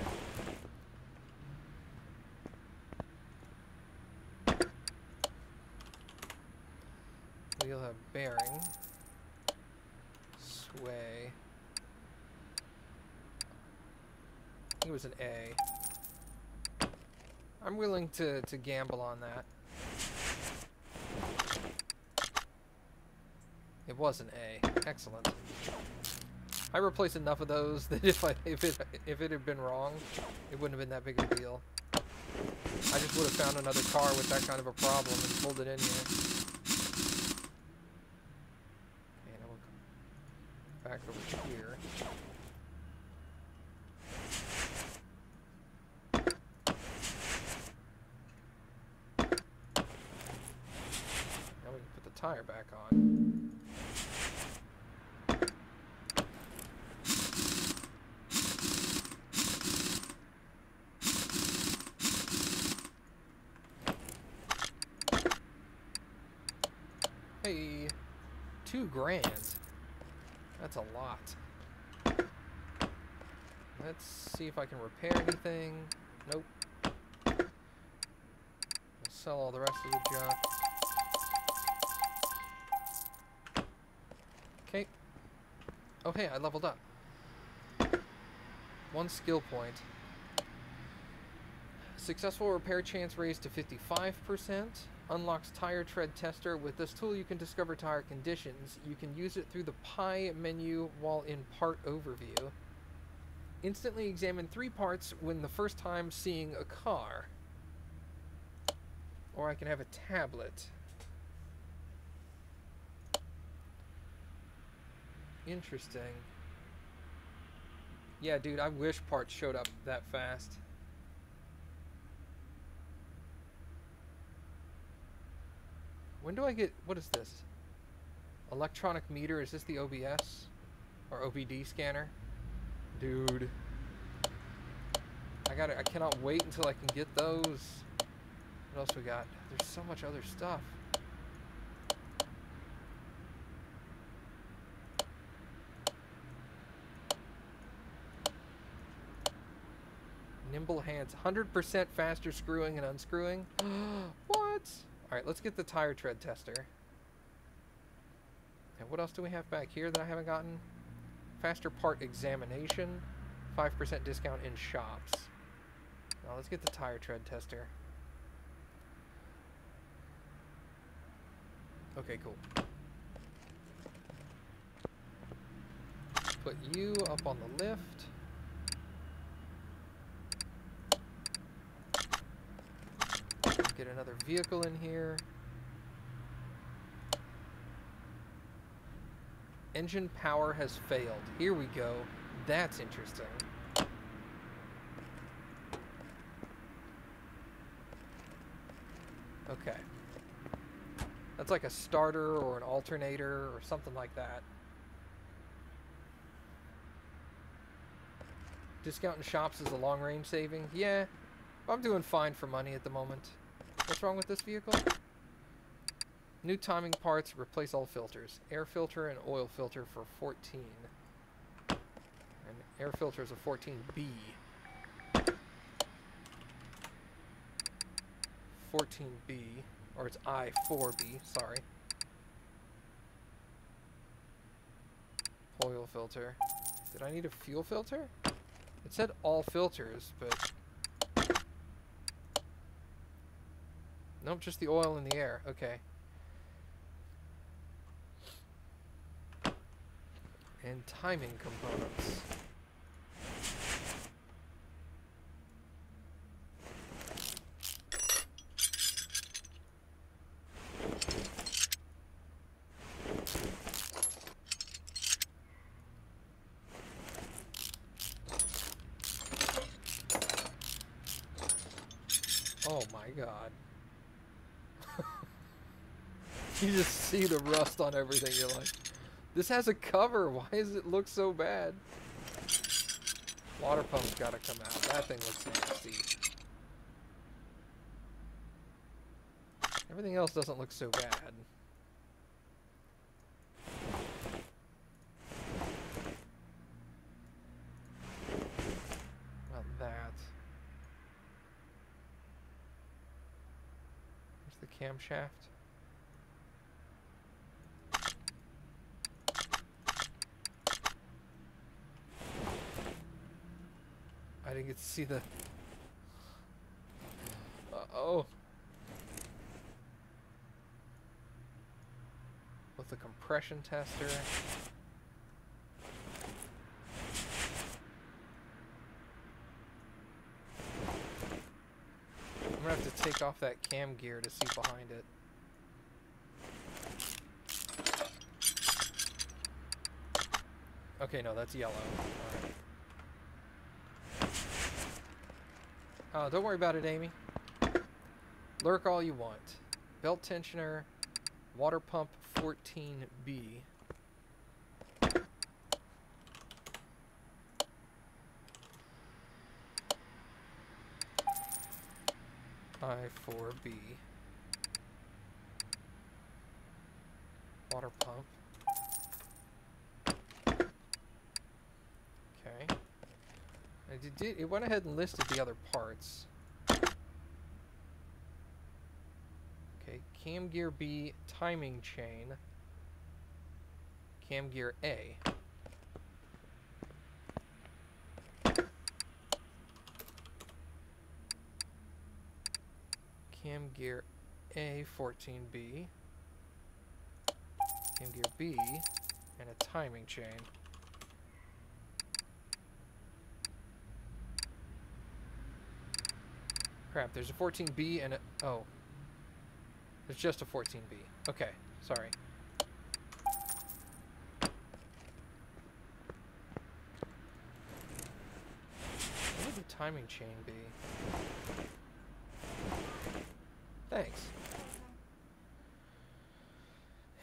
Wheel hub bearing. Sway. I think it was an A. I'm willing to gamble on that. It was an A. Excellent. I replaced enough of those that if it had been wrong, it wouldn't have been that big of a deal. I just would have found another car with that kind of a problem and pulled it in here. Okay, now we'll come back over here. Now we can put the tire back on. Hey, $2,000. That's a lot. Let's see if I can repair anything. Nope. I'll sell all the rest of the junk. Okay. Oh hey, I leveled up. 1 skill point. Successful repair chance raised to 55%. Unlocks tire tread tester. With this tool you can discover tire conditions. You can use it through the pie menu while in part overview. Instantly examine 3 parts when the first time seeing a car. Or I can have a tablet. Interesting. Yeah, dude, I wish parts showed up that fast. When do I get... What is this? Electronic meter. Is this the OBS? Or OBD scanner? Dude. I cannot wait until I can get those. What else we got? There's so much other stuff. Nimble hands. 100% faster screwing and unscrewing. What? Alright, let's get the tire tread tester. And what else do we have back here that I haven't gotten? Faster part examination. 5% discount in shops. Now let's get the tire tread tester. Okay, cool. Put you up on the lift. Get another vehicle in here. Engine power has failed. Here we go. That's interesting. Okay. That's like a starter or an alternator or something like that. Discount in shops is a long-range saving. Yeah, I'm doing fine for money at the moment. What's wrong with this vehicle? New timing parts, replace all filters. Air filter and oil filter for 14. And air filter is a 14B. 14B, or it's I4B, sorry. fuel filter. Did I need a fuel filter? It said all filters, but... Nope, just the oil in the air. Okay. And timing components. Oh my god. You just see the rust on everything. You're like, this has a cover. Why does it look so bad? Water pump's gotta come out. That thing looks nasty. Everything else doesn't look so bad. About that. Where's the camshaft? I didn't get to see the... Uh-oh. With the compression tester. I'm gonna have to take off that cam gear to see behind it. Okay, no, that's yellow. Alright. Oh, don't worry about it, Amy. Lurk all you want. Belt tensioner, water pump 14B. I4B. Water pump. Okay. It went ahead and listed the other parts. Okay, cam gear B, timing chain. Cam gear A. Cam gear A, 14B. Cam gear B, and a timing chain. Crap, there's a 14B and a... Oh. There's just a 14B. Okay, sorry. What would the timing chain be? Thanks.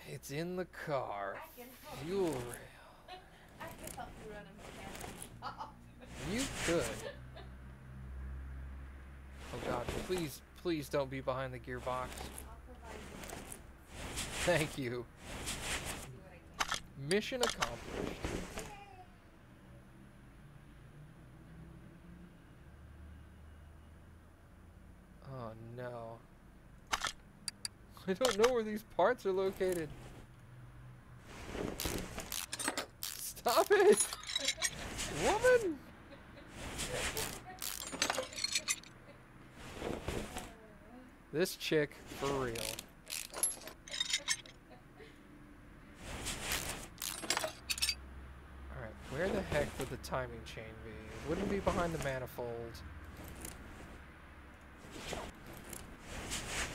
It's in the car. Fuel rail. I can help you run a mechanic. You could. Oh god, please, please don't be behind the gearbox. Thank you. Mission accomplished. Oh no. I don't know where these parts are located. Stop it! Woman! This chick, for real. Alright, where the heck would the timing chain be? It wouldn't be behind the manifold.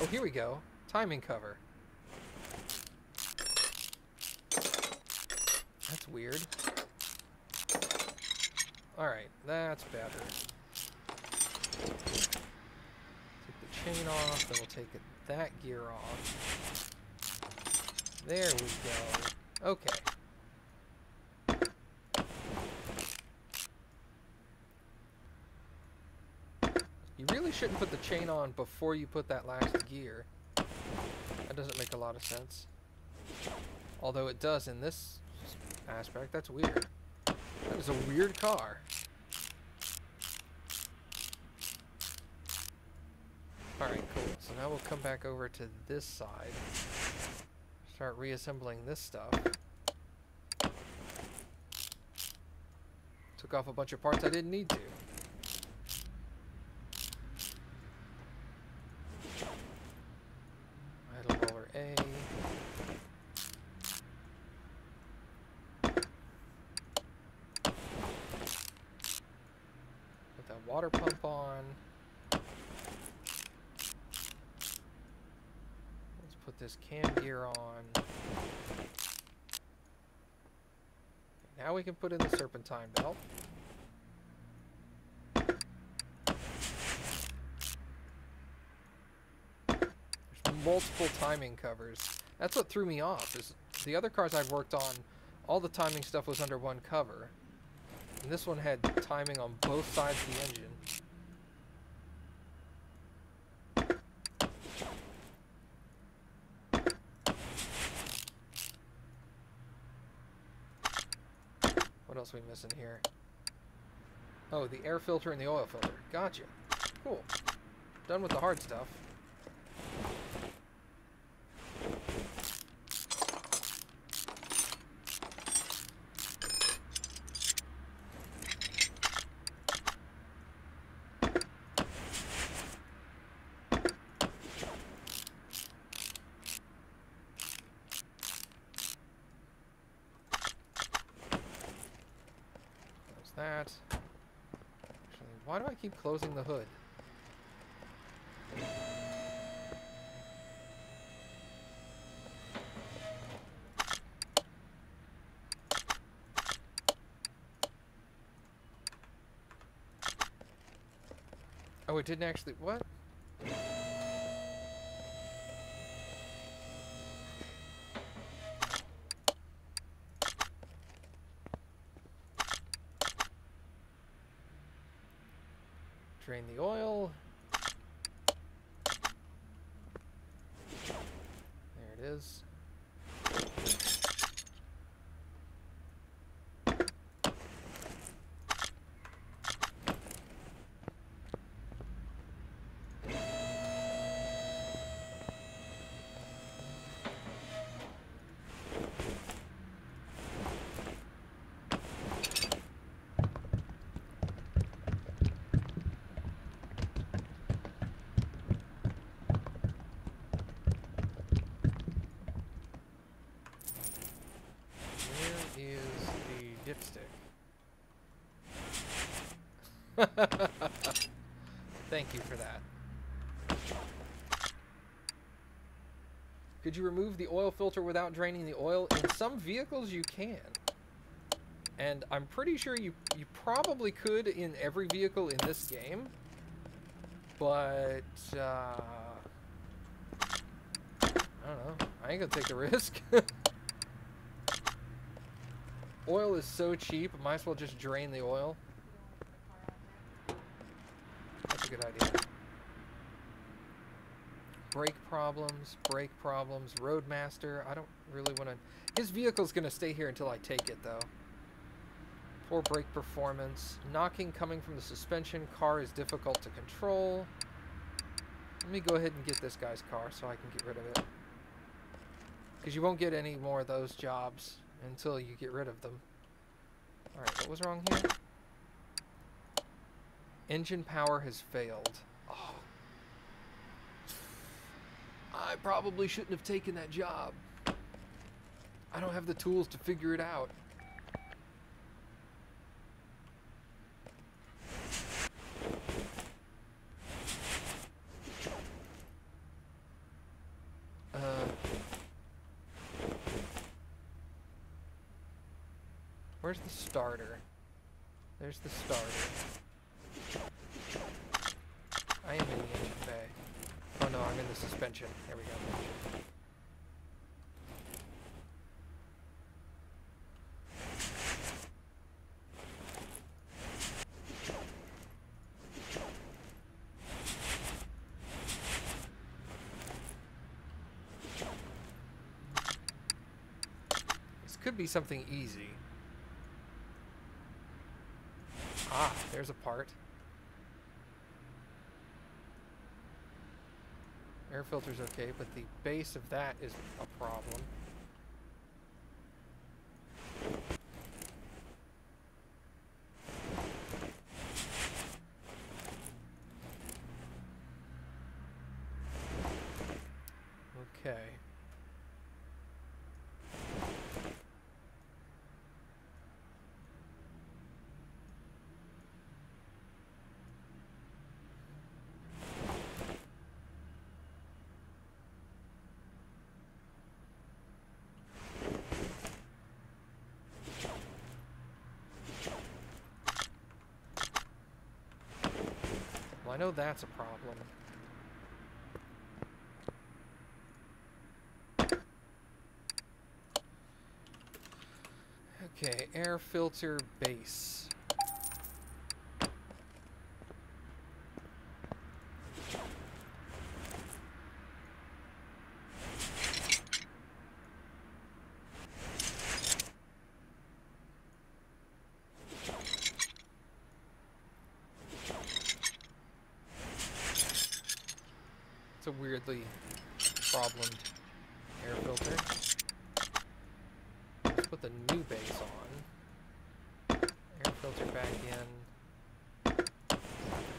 Oh, here we go. Timing cover. That's weird. Alright, that's better. Chain off, then we'll take that gear off. There we go. Okay. You really shouldn't put the chain on before you put that last gear. That doesn't make a lot of sense. Although it does in this aspect. That's weird. That is a weird car. Alright, cool. So now we'll come back over to this side. Start reassembling this stuff. Took off a bunch of parts I didn't need to. Idle roller A. Put that water pump on. Let's put this cam gear on. Now we can put in the serpentine belt. There's multiple timing covers. That's what threw me off, is the other cars I've worked on, all the timing stuff was under one cover. And this one had timing on both sides of the engine. What else are we missing here? Oh, the air filter and the oil filter. Gotcha. Cool. Done with the hard stuff. That. Actually, why do I keep closing the hood? Oh, it didn't actually. What? Drain the oil. There it is. Thank you for that. Could you remove the oil filter without draining the oil? In some vehicles you can. And I'm pretty sure you probably could in every vehicle in this game. But, I don't know. I ain't gonna take the risk. Oil is so cheap, might as well just drain the oil. That's a good idea. Brake problems, Roadmaster. I don't really want to... His vehicle's going to stay here until I take it, though. Poor brake performance. Knocking coming from the suspension. Car is difficult to control. Let me go ahead and get this guy's car so I can get rid of it. Because you won't get any more of those jobs until you get rid of them. Alright, what was wrong here? Engine power has failed. Oh. I probably shouldn't have taken that job. I don't have the tools to figure it out. Where's the starter? There's the starter. I am in the engine bay. Oh no, I'm in the suspension. There we go. This could be something easy. Ah, there's a part. Air filter's okay, but the base of that is a problem. Okay. Well, I know that's a problem. Okay, air filter base. It's a weirdly problemed air filter. Let's put the new base on. Air filter back in.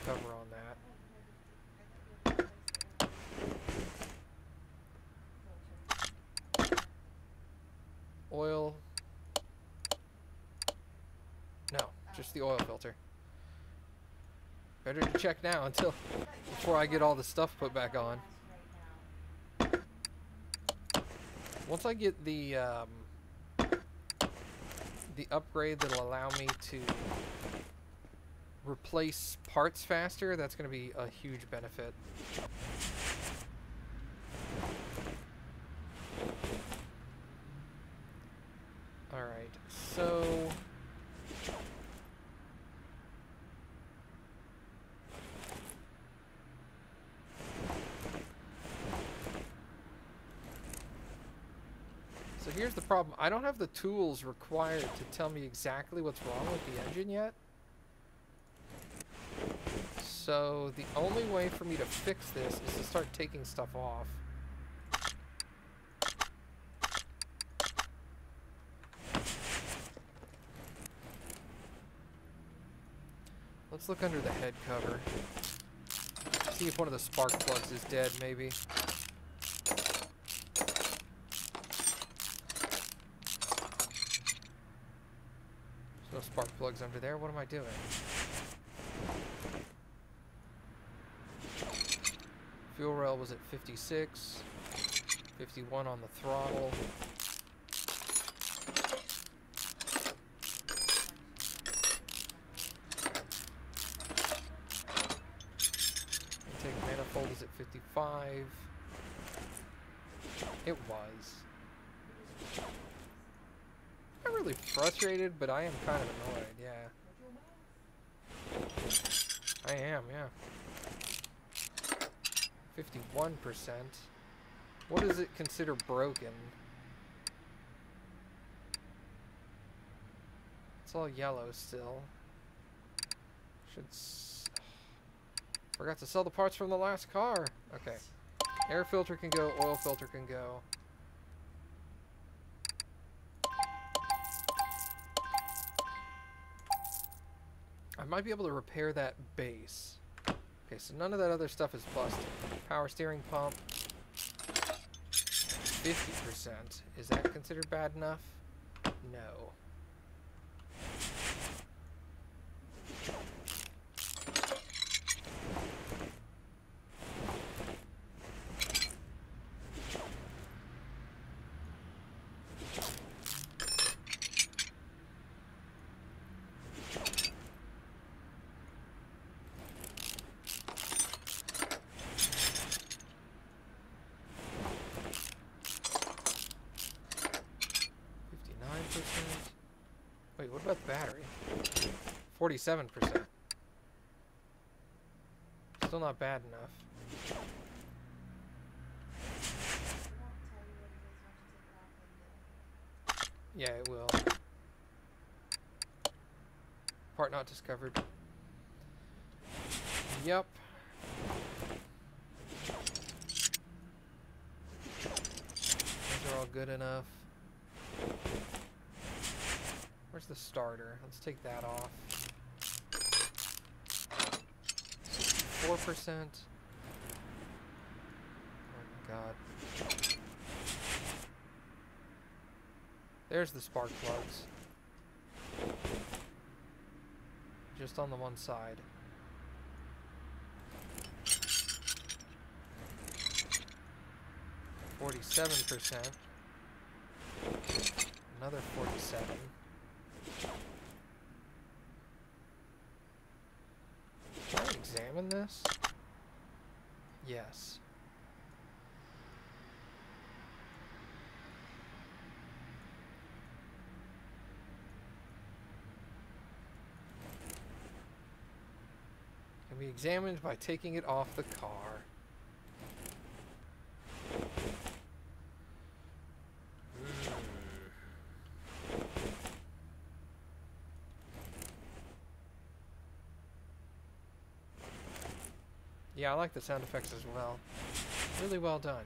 Cover on that. Oil. No, just the oil filter. Better to check now until before I get all the stuff put back on. Once I get the upgrade that'll allow me to replace parts faster, that's going to be a huge benefit. Alright, so here's the problem. I don't have the tools required to tell me exactly what's wrong with the engine yet. So the only way for me to fix this is to start taking stuff off. Let's look under the head cover. See if one of the spark plugs is dead, maybe. No spark plugs under there. What am I doing? Fuel rail was at 56. 51 on the throttle. Intake manifold is at 55. It was. I'm not really frustrated, but I am kind of annoyed, yeah. I am, yeah. 51%. What does it consider broken? It's all yellow still. Forgot to sell the parts from the last car. Okay. Air filter can go, oil filter can go. I might be able to repair that base. Okay, so none of that other stuff is busted. Power steering pump. 50%. Is that considered bad enough? No. Wait, what about the battery? 47%. Still not bad enough. Yeah, it will. Part not discovered. Yep. Those are all good enough. Where's the starter? Let's take that off. 4%. Oh my god. There's the spark plugs. Just on the one side. %. Another 47. Can I examine this? Yes. Can be examined by taking it off the car. Yeah, I like the sound effects as well. Really well done.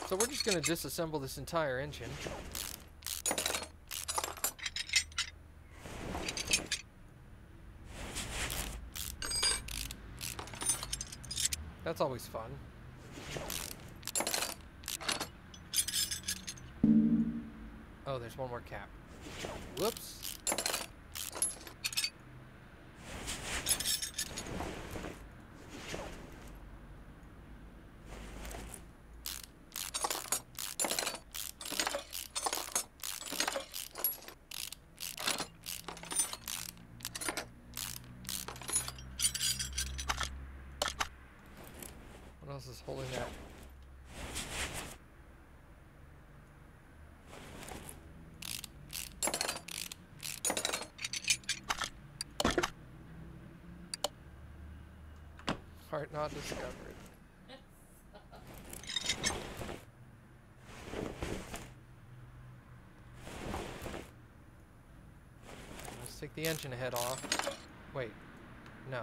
So we're just going to disassemble this entire engine. That's always fun. Oh, there's one more cap. Whoops. What else is holding that? Part not discovered. Let's take the engine head off. Wait, no.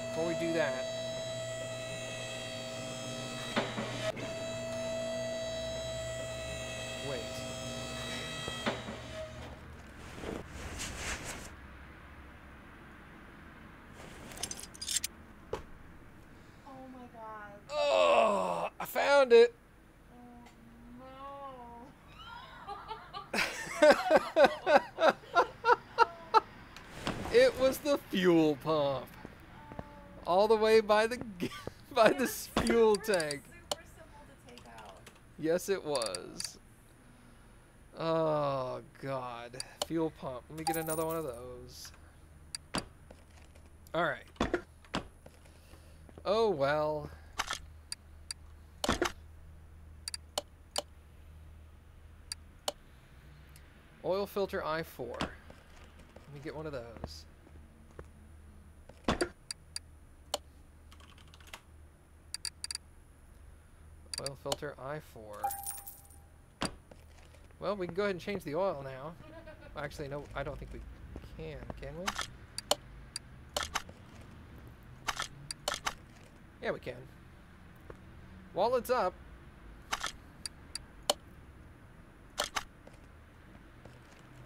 Before we do that, wait. Oh my god. Oh, I found it. It was the fuel pump. All the way by the by the fuel tank. Super simple to take out. Yes, it was. Oh God, fuel pump. Let me get another one of those. All right. Oh well. Oil filter I4. Let me get one of those. Oil filter I4. Well, we can go ahead and change the oil now. Actually, no, I don't think we can we? Yeah, we can. While it's up,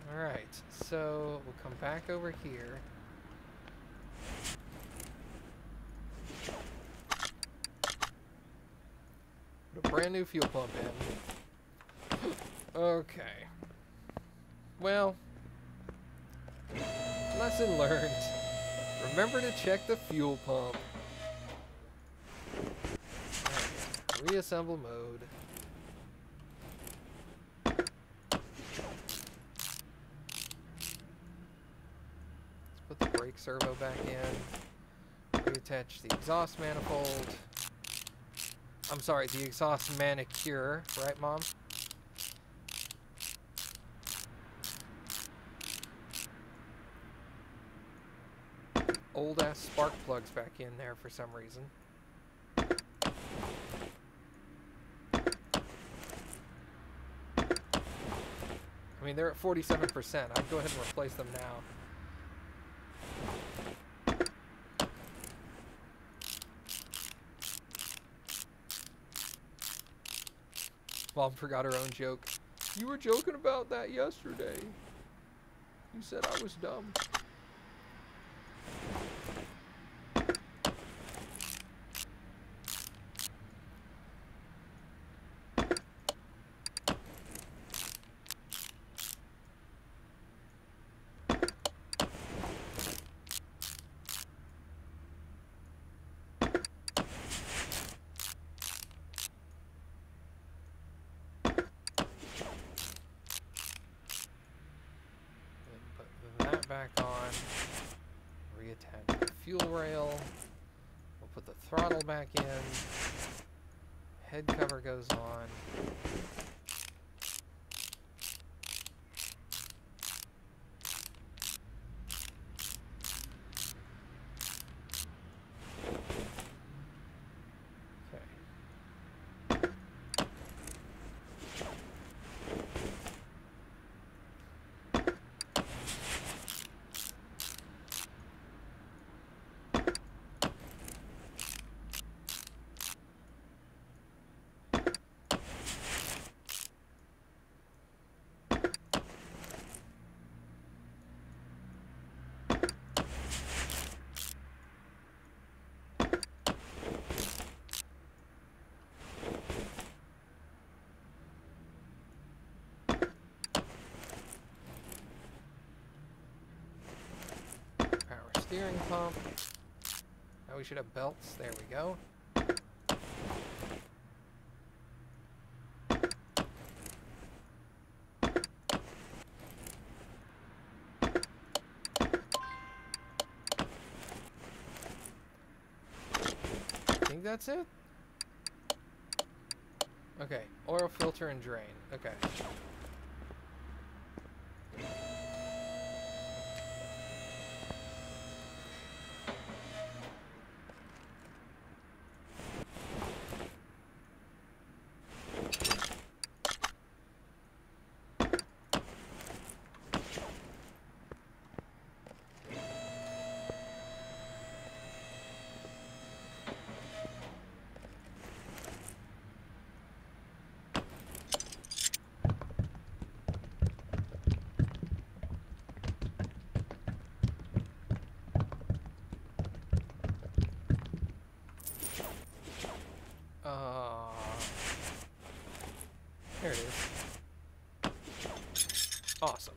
alright, so we'll come back over here. Put a brand new fuel pump in. Okay. Well, lesson learned. Remember to check the fuel pump. Right. Reassemble mode. Let's put the brake servo back in. Reattach the exhaust manifold. I'm sorry, the exhaust manicure, right, Mom? Old ass spark plugs back in there for some reason. I mean, they're at 47%. I'd go ahead and replace them now. Mom forgot her own joke. You were joking about that yesterday. You said I was dumb. attach the fuel rail. We'll put the throttle back in. Head cover goes on. Steering pump. Now we should have belts. There we go. I think that's it. Okay, oil filter and drain. Okay. There it is. Awesome.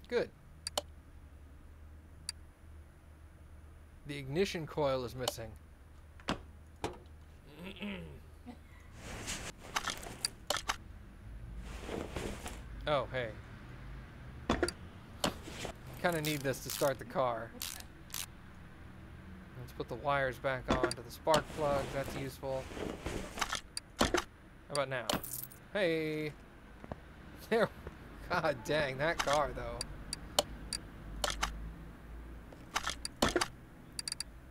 Good. The ignition coil is missing. Oh, hey. Kind of need this to start the car. Let's put the wires back on to the spark plugs. That's useful. How about now? Hey! There. God dang, that car, though.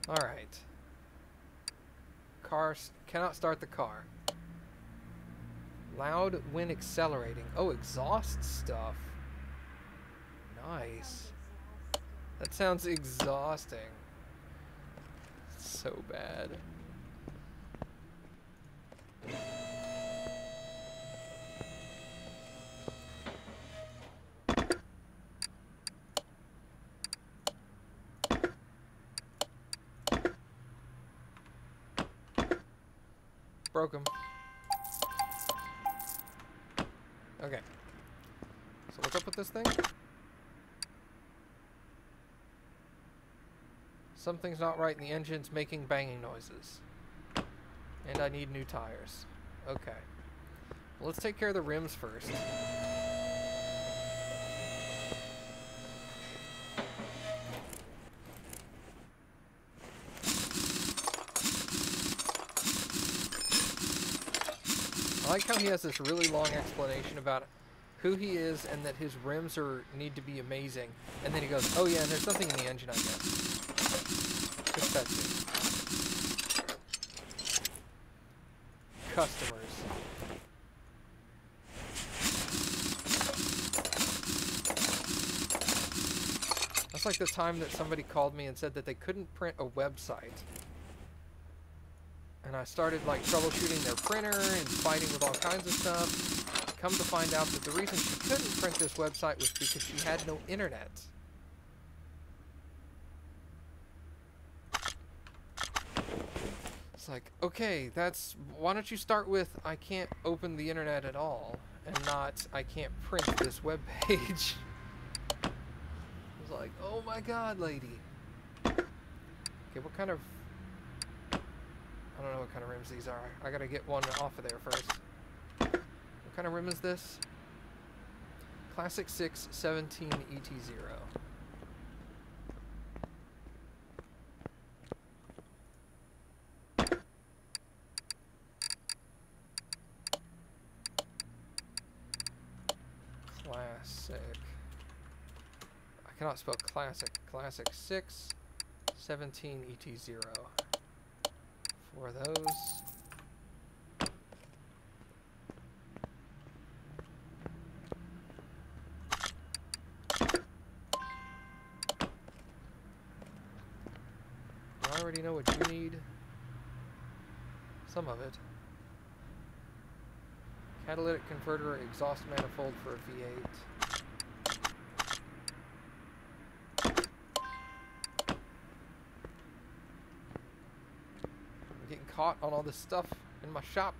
Alright. Car cannot start the car. Loud when accelerating. Oh, exhaust stuff. Nice. That sounds exhausting. So bad. Broke him. Okay. So what's up with this thing? Something's not right and the engine's making banging noises. And I need new tires. Okay. Well, let's take care of the rims first. I like how he has this really long explanation about who he is and that his rims need to be amazing. And then he goes, oh yeah, and there's something in the engine, I guess. Just that too. Customers. That's like the time that somebody called me and said that they couldn't print a website. And I started like troubleshooting their printer and fighting with all kinds of stuff. Come to find out that the reason she couldn't print this website was because she had no internet. It's like, okay, why don't you start with I can't open the internet at all and not I can't print this web page. I was like, oh my god, lady. Okay, what kind of... I don't know what kind of rims these are. I gotta get one off of there first. What kind of rim is this? Classic 6 17 ET0. Classic. I cannot spell classic. Classic 6 17 ET0. For those. I already know what you need. Some of it. Catalytic converter, exhaust manifold for a V8. I'm getting caught on all this stuff in my shop.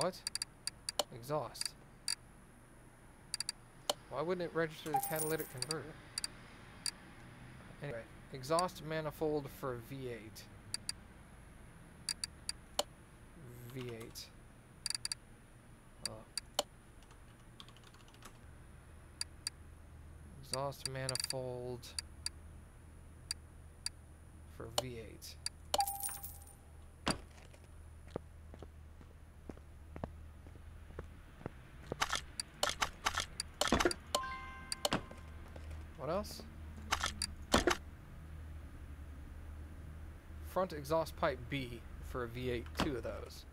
What? Exhaust. Why wouldn't it register the catalytic converter? Anyway, exhaust manifold for V8. V8. Exhaust manifold for V8. What else? Front exhaust pipe B for a V8, 2 of those.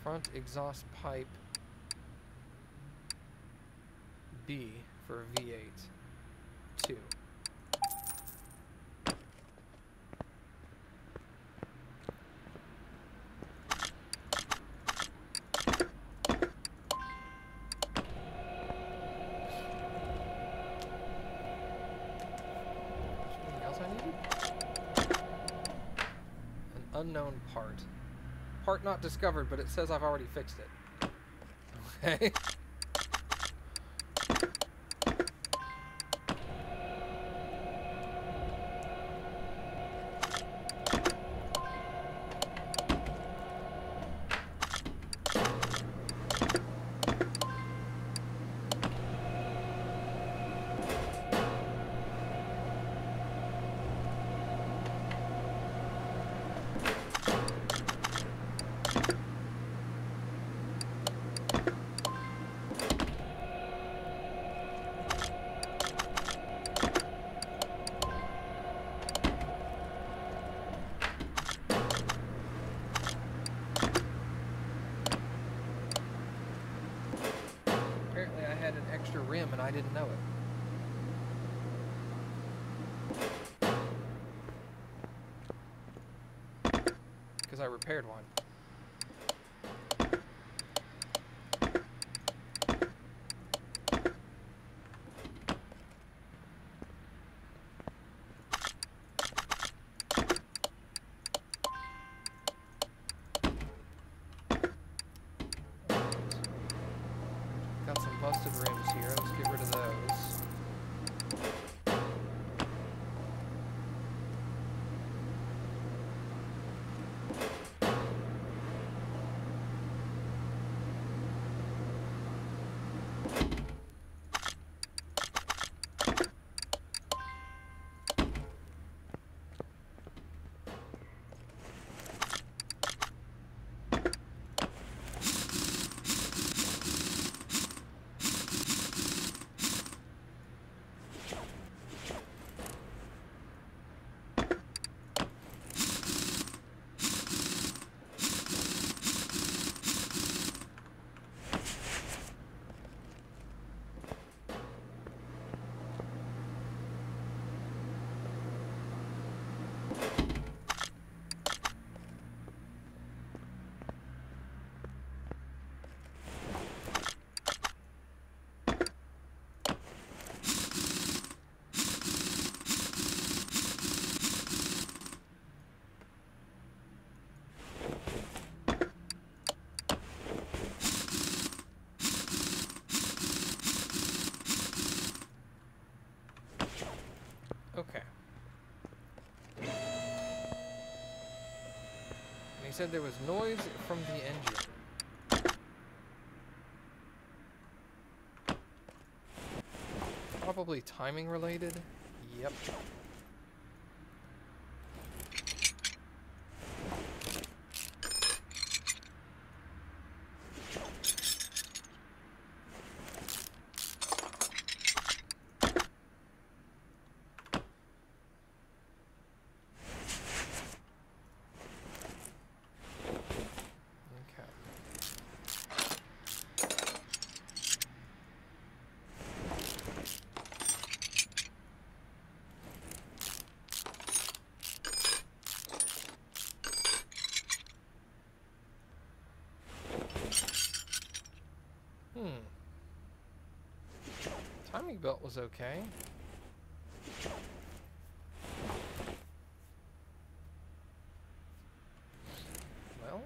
Front exhaust pipe B for a V8, 2. Unknown part. Part not discovered, but it says I've already fixed it. Okay. Rim and I didn't know it because I repaired one. Got some busted rims here. Let's get rid of those. You said there was noise from the engine. Probably timing related. Yep. Timing belt was okay. Well.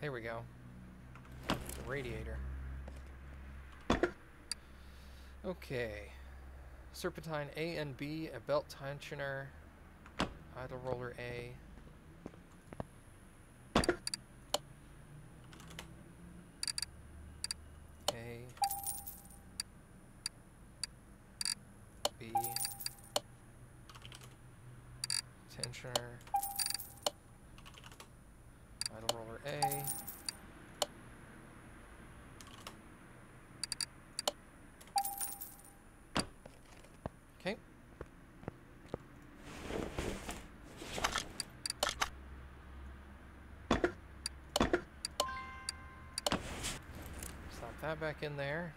There we go. The radiator. Okay. Serpentine A and B, a belt tensioner, idle roller A. A. B. Tensioner. Idle roller A. Okay. Slap that back in there.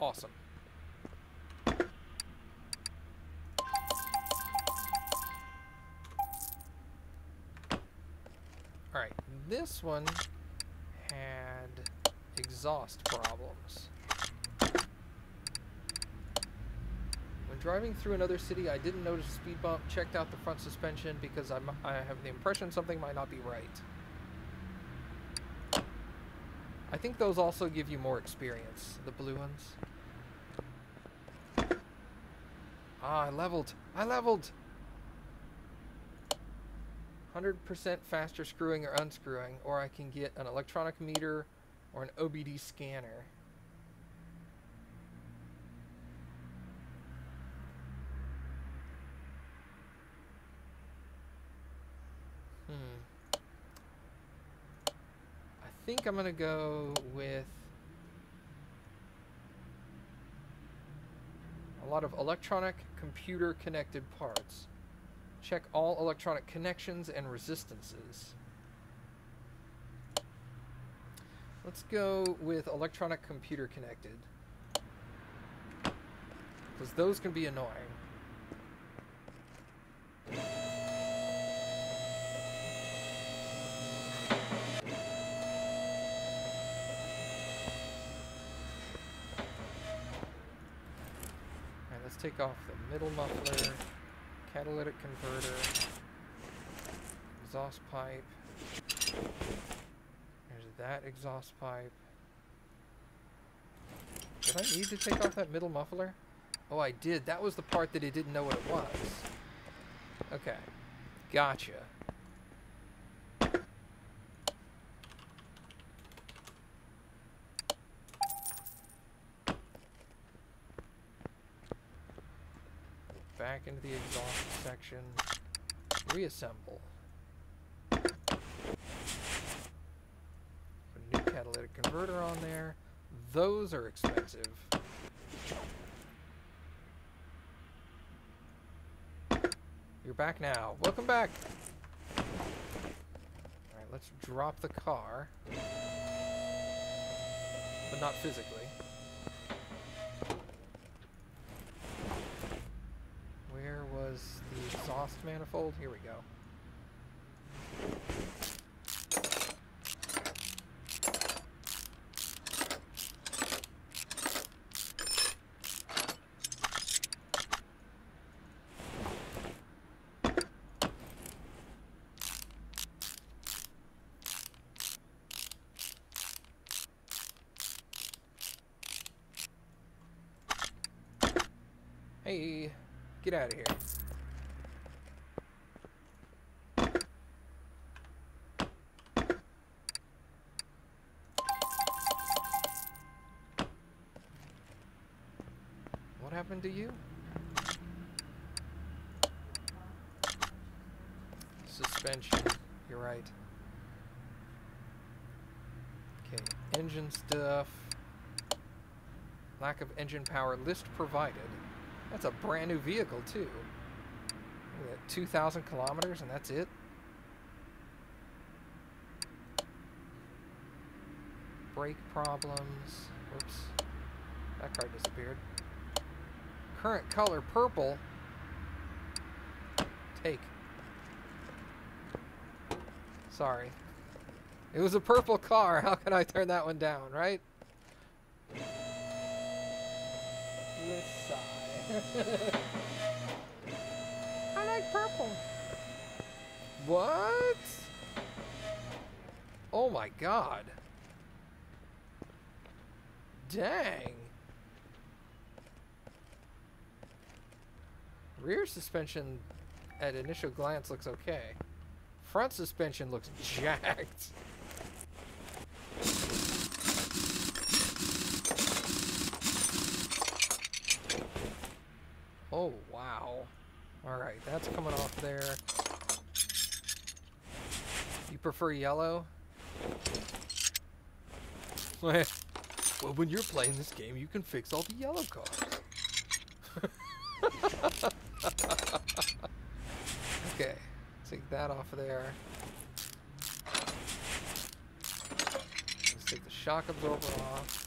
Awesome. Alright, this one had exhaust problems. When driving through another city, I didn't notice a speed bump, checked out the front suspension because I have the impression something might not be right. I think those also give you more experience, the blue ones. Ah, I leveled! I leveled! 100% faster screwing or unscrewing, or I can get an electronic meter or an OBD scanner. I think I'm gonna go with a lot of electronic computer connected parts. Check all electronic connections and resistances. Let's go with electronic computer connected, because those can be annoying. Let's take off the middle muffler, catalytic converter, exhaust pipe. There's that exhaust pipe. Did I need to take off that middle muffler? Oh, I did. That was the part that it didn't know what it was. Okay. Gotcha. Back into the exhaust section. Reassemble. Put a new catalytic converter on there. Those are expensive. You're back now. Welcome back. Alright, let's drop the car. But not physically. Where was the exhaust manifold? Here we go. Hey, get out of here. What happened to you? Suspension, you're right. Okay, engine stuff. Lack of engine power, list provided. That's a brand new vehicle, too. Look at that, 2,000 kilometers, and that's it? Brake problems. Whoops. That car disappeared. Current color, purple. Take. Sorry. It was a purple car. How can I turn that one down, right? Let's sigh. I like purple. What? Oh my god. Dang. Rear suspension at initial glance looks okay. Front suspension looks jacked. Oh, wow. Alright, that's coming off there. You prefer yellow? Well, when you're playing this game, you can fix all the yellow cars. Okay, take that off of there. Let's take the shock absorber off.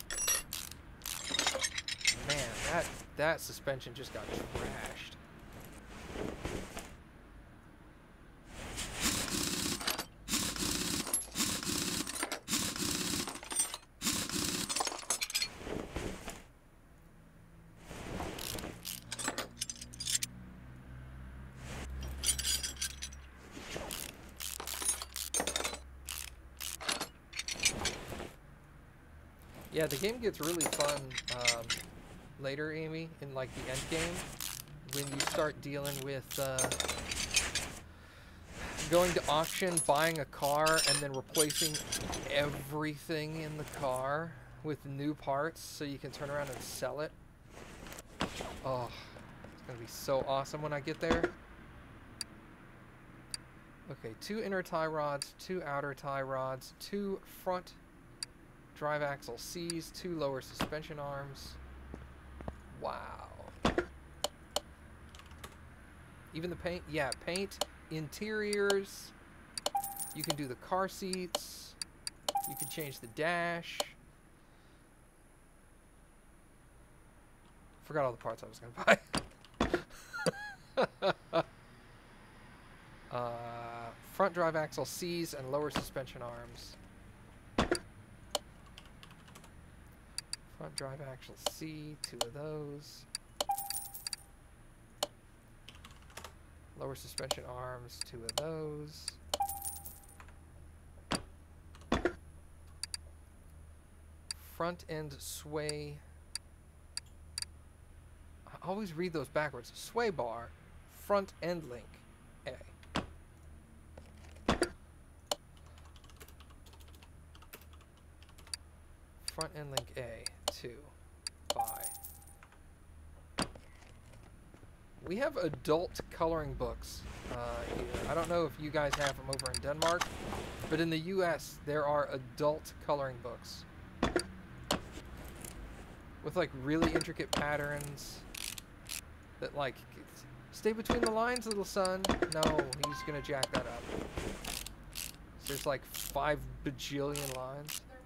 Man, that suspension just got trashed. Yeah, the game gets really fun later, Amy, in like the end game, when you start dealing with going to auction, buying a car, and then replacing everything in the car with new parts so you can turn around and sell it. Oh, it's gonna be so awesome when I get there. Okay, 2 inner tie rods, 2 outer tie rods, 2 front drive axle C's, 2 lower suspension arms. Wow. Even the paint, yeah, paint, interiors. You can do the car seats. You can change the dash. Forgot all the parts I was gonna buy. Front drive axle C's and lower suspension arms. Front drive axle C, 2 of those. Lower suspension arms, 2 of those. Front end sway always read those backwards. Sway bar, front end link, A. Front end link A, 2, buy. We have adult coloring books here. I don't know if you guys have them over in Denmark, but in the US there are adult coloring books with like really intricate patterns that like, stay between the lines, little son. No, he's gonna jack that up. So there's like 5 bajillion lines. They're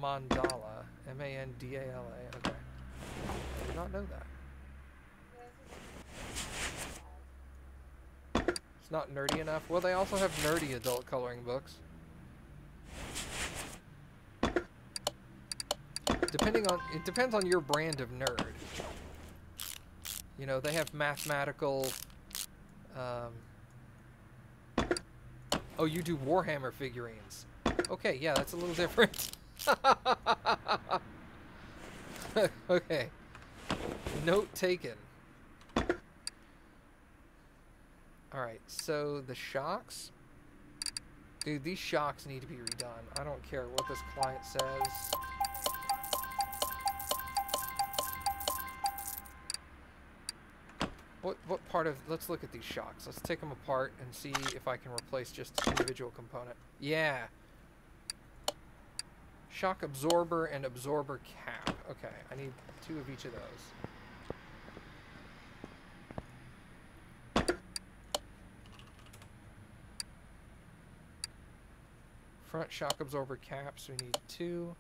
mandalas. Mandala, M-A-N-D-A-L-A. Okay, I did not know that. It's not nerdy enough. Well, they also have nerdy adult coloring books. It depends on your brand of nerd. You know, they have mathematical. Oh, you do Warhammer figurines. Okay, yeah, that's a little different. Okay. Note taken. Alright, so the shocks. Dude, these shocks need to be redone. I don't care what this client says. What part of... Let's look at these shocks. Let's take them apart and see if I can replace just an individual component. Yeah. Shock absorber and absorber cap. Okay, I need 2 of each of those. Front shock absorber caps, we need 2.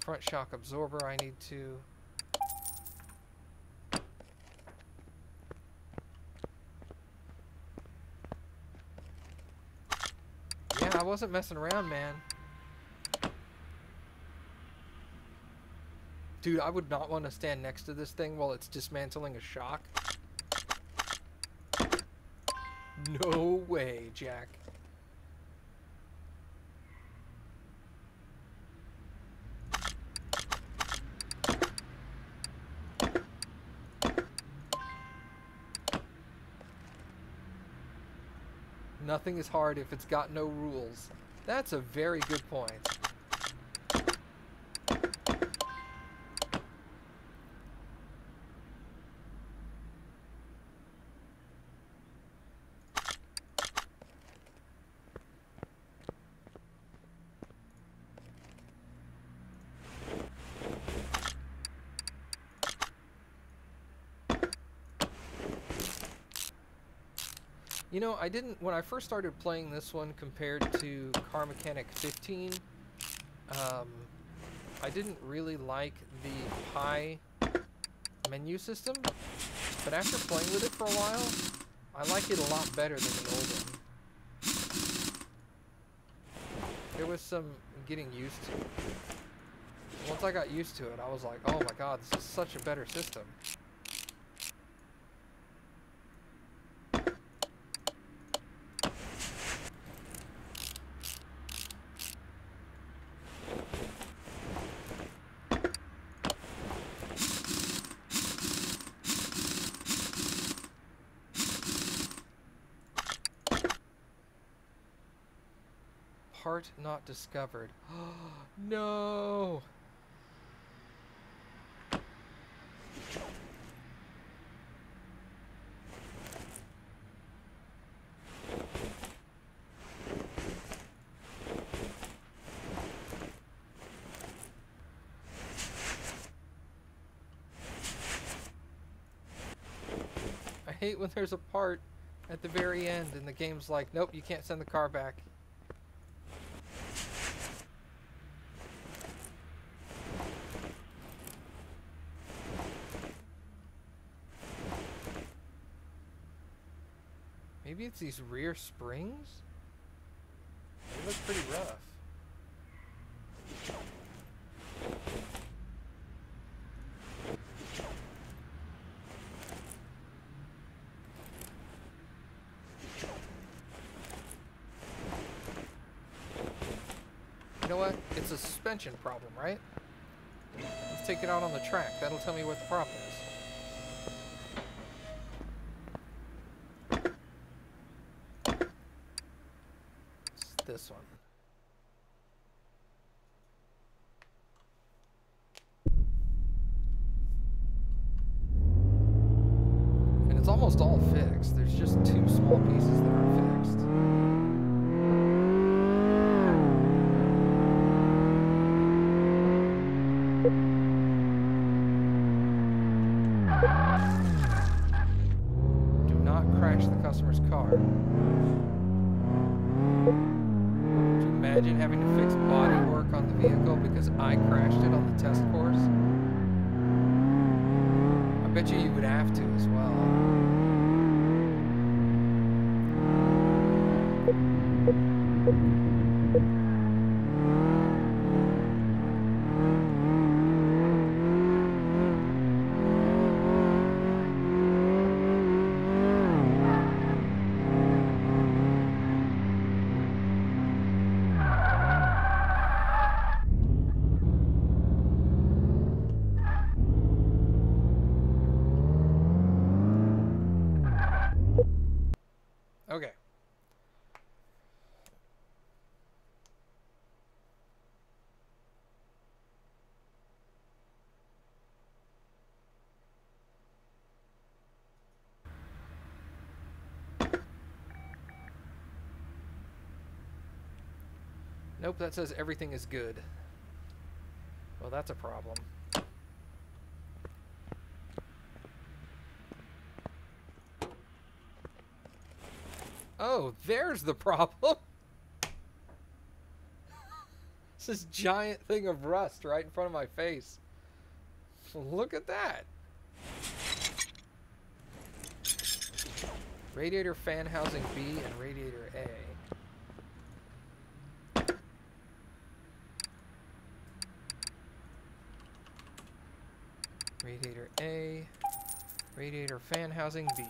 Front shock absorber, I need 2. Yeah, I wasn't messing around, man. Dude, I would not want to stand next to this thing while it's dismantling a shock. No way, Jack. Nothing is hard if it's got no rules. That's a very good point. You know, I didn't, when I first started playing this one compared to Car Mechanic 15, I didn't really like the high menu system, but after playing with it for a while, I like it a lot better than the old one. There was some getting used to. Once I got used to it, I was like, oh my god, this is such a better system. Part not discovered. No! I hate when there's a part at the very end and the game's like, nope, you can't send the car back. Maybe it's these rear springs? They look pretty rough. know what? It's a suspension problem, right? Let's take it out on the track. That'll tell me what the problem is. It's this one. And it's almost all fixed. There's just 2 small pieces that aren't fixed. Do not crash the customer's car. Could you imagine having to fix body work on the vehicle because I crashed it on the test course? I bet you would have to as well. Okay. Nope, that says everything is good. Well, that's a problem. Oh, there's the problem. It's this giant thing of rust right in front of my face. Look at that. Radiator fan housing B and radiator A. Radiator A, radiator fan housing B.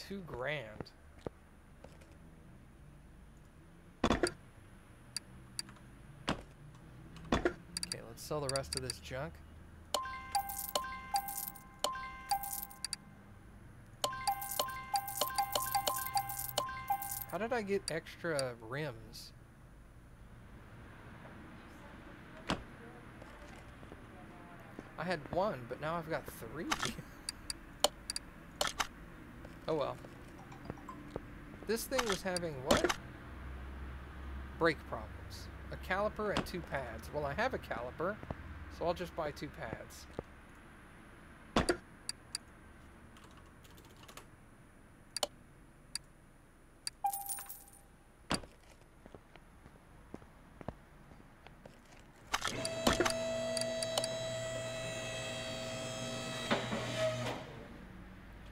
$2,000. Okay, let's sell the rest of this junk. How did I get extra rims? I had 1, but now I've got 3. Oh well. This thing was having what? Brake problems. A caliper and 2 pads. Well, I have a caliper, so I'll just buy 2 pads.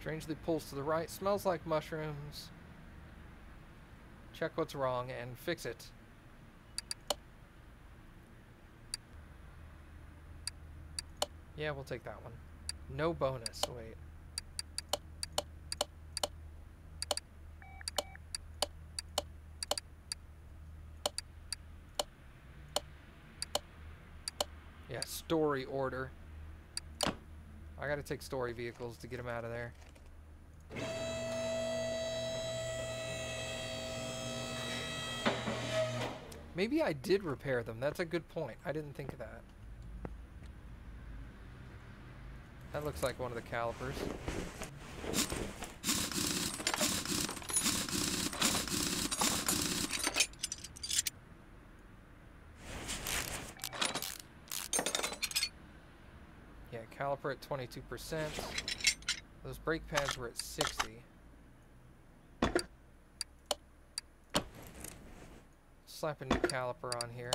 Strangely pulls to the right, smells like mushrooms. Check what's wrong and fix it. Yeah, we'll take that one. No bonus, wait. Yeah, story order. I gotta take story vehicles to get them out of there. Maybe I did repair them. That's a good point. I didn't think of that. That looks like one of the calipers. Yeah, caliper at 22%. Those brake pads were at 60. Slap a new caliper on here.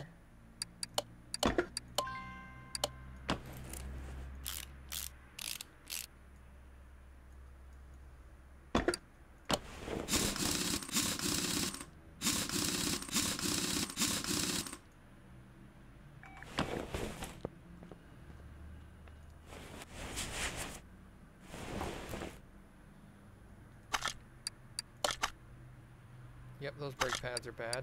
Yep, those brake pads are bad.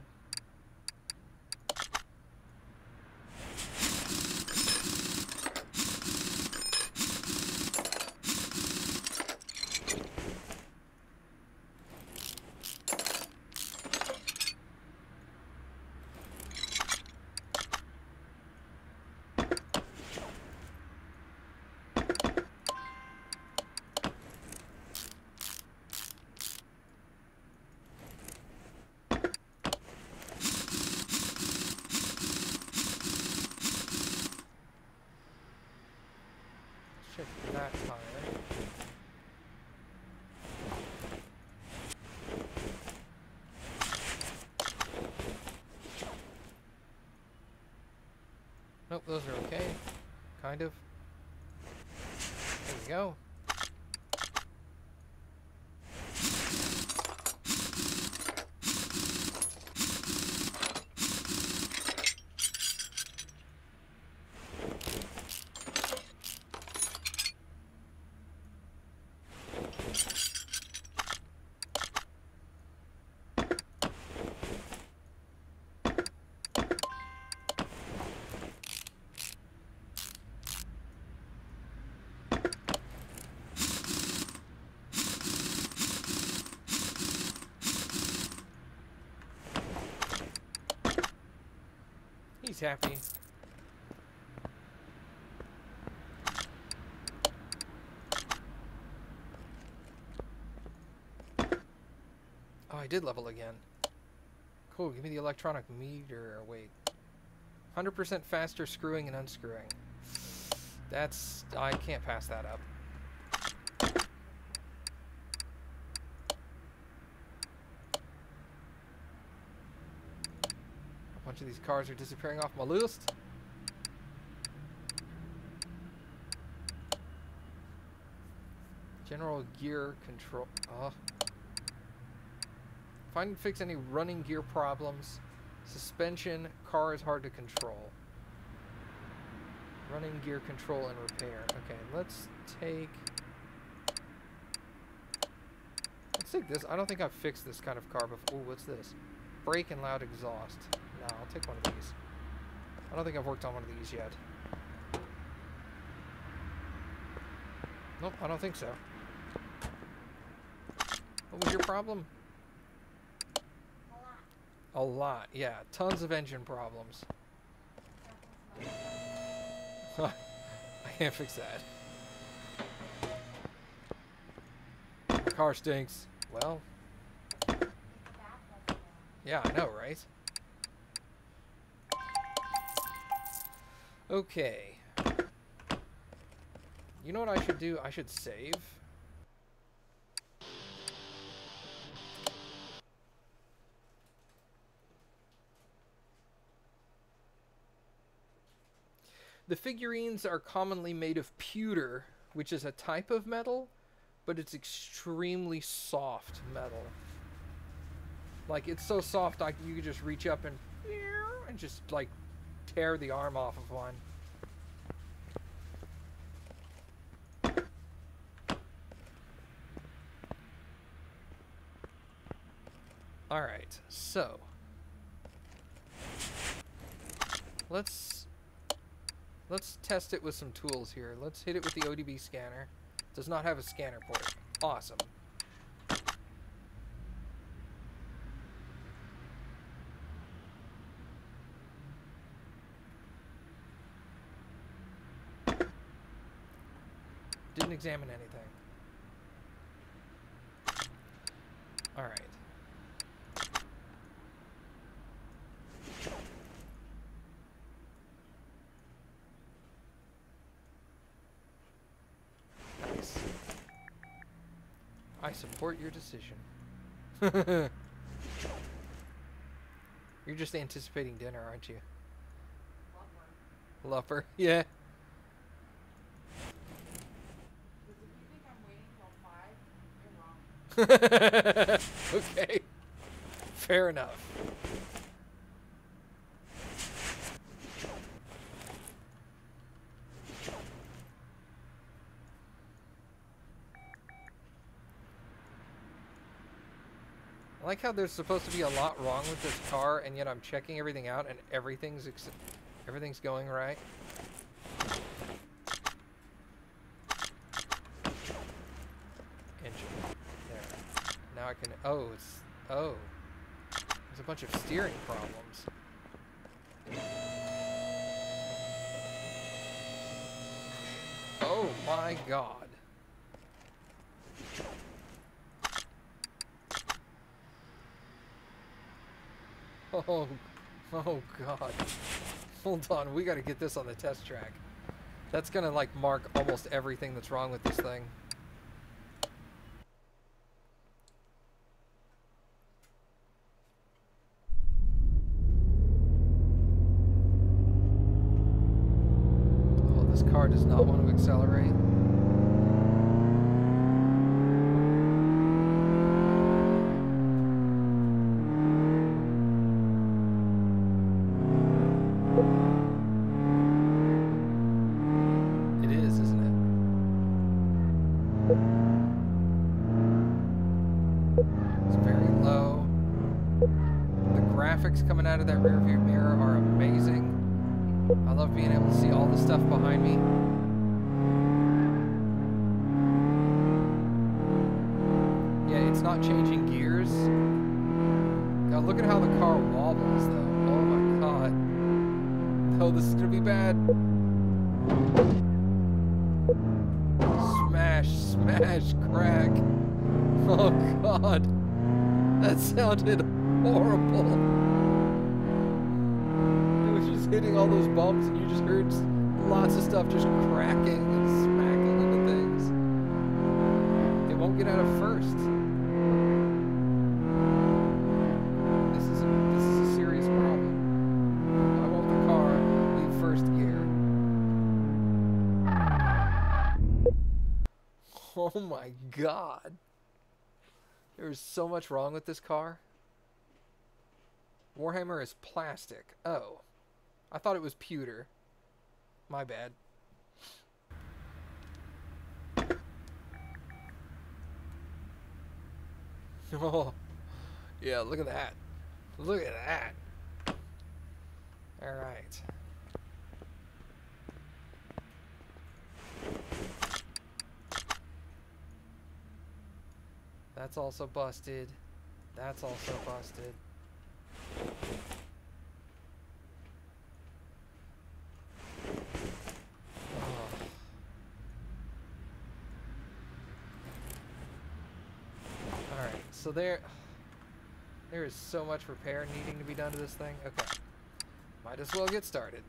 Check that tire. Nope, those are okay. Kind of. There we go. He's happy. Oh, I did level again. Cool, give me the electronic meter. Wait. 100% faster screwing and unscrewing. That's... I can't pass that up. A bunch of these cars are disappearing off my list. General gear control. Oh. Find and fix any running gear problems. Suspension. Car is hard to control. Running gear control and repair. Okay, let's take this. I don't think I've fixed this kind of car before. Ooh, what's this? Brake and loud exhaust. No, I'll take one of these. I don't think I've worked on one of these yet. Nope, I don't think so. What was your problem? A lot, yeah. Tons of engine problems. I can't fix that. The car stinks. Well. Yeah, I know, right? Okay. You know what I should do? I should save. The figurines are commonly made of pewter, which is a type of metal, but it's extremely soft metal. Like, it's so soft, like, you could just reach up and just, like, tear the arm off of one. Alright, so let's test it with some tools here. Let's hit it with the ODB scanner. Does not have a scanner port. Awesome. Didn't examine anything. Alright. Nice. I support your decision. You're just anticipating dinner, aren't you? Lupper. Yeah. Okay. Fair enough. I like how there's supposed to be a lot wrong with this car, and yet I'm checking everything out, and everything's going right. Engine. There. Now I can... Oh, it's... Oh. There's a bunch of steering problems. Oh my god. Oh god. Hold on, we gotta get this on the test track. That's gonna like mark almost everything that's wrong with this thing. Oh, this car does not want to accelerate. Coming out of that rear view mirror are amazing. I love being able to see all the stuff behind me. Yeah, it's not changing gears. God, look at how the car wobbles though. Oh my god. Oh, this is gonna be bad. Smash, smash, crack. Oh god. That sounded horrible. Hitting all those bumps, and you just heard lots of stuff just cracking and smacking into things. It won't get out of first. This is a serious problem. I want the car leave first gear. Oh my god. There's so much wrong with this car. Warhammer is plastic. Oh. I thought it was pewter. My bad. Oh, yeah, look at that. Look at that. All right. That's also busted. That's also busted. So there is so much repair needing to be done to this thing. Okay. Might as well get started.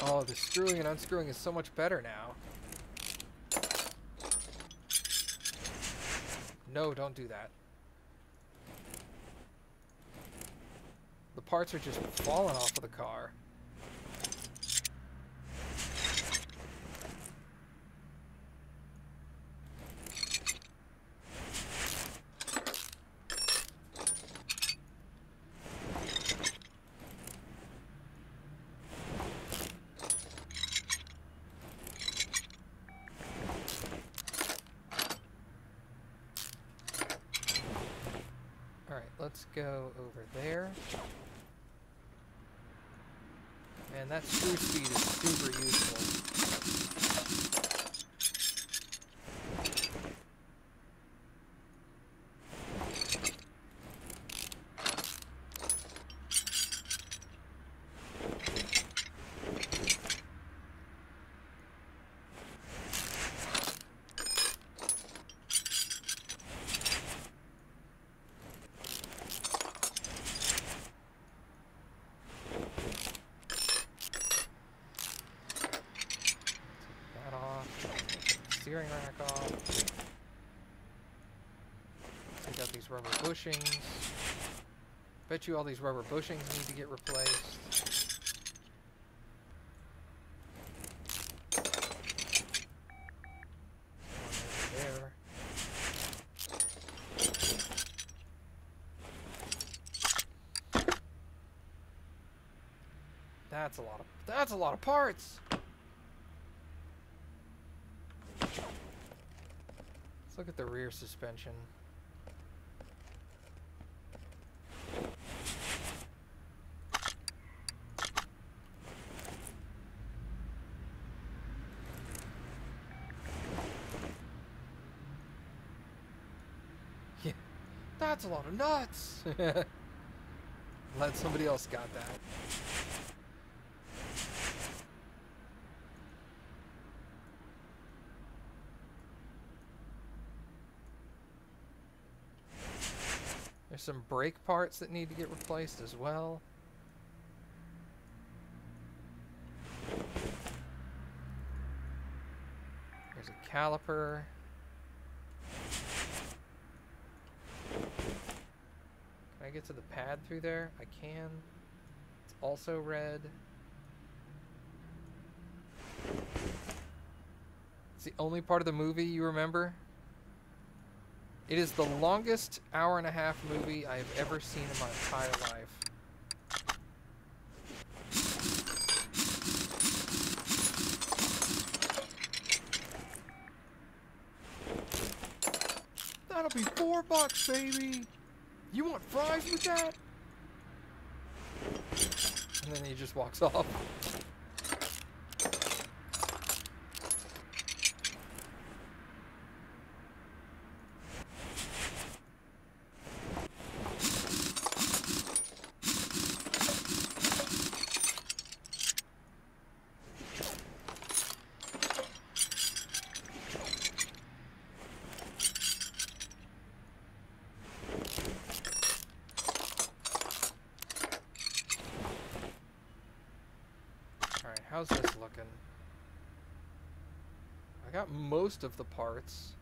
Oh, the screwing and unscrewing is so much better now. No, don't do that. The parts are just falling off of the car. Let's go over there. And that screw speed is super useful. Steering rack off. Take out these rubber bushings. Bet you all these rubber bushings need to get replaced. There. That's a lot of parts. Let's look at the rear suspension. Yeah, that's a lot of nuts. Glad somebody else got that. There's some brake parts that need to get replaced as well. There's a caliper. Can I get to the pad through there? I can. It's also red. It's the only part of the movie you remember? It is the longest hour-and-a-half movie I have ever seen in my entire life. That'll be $4, baby! You want fries with that? And then he just walks off. How's this looking? I got most of the parts.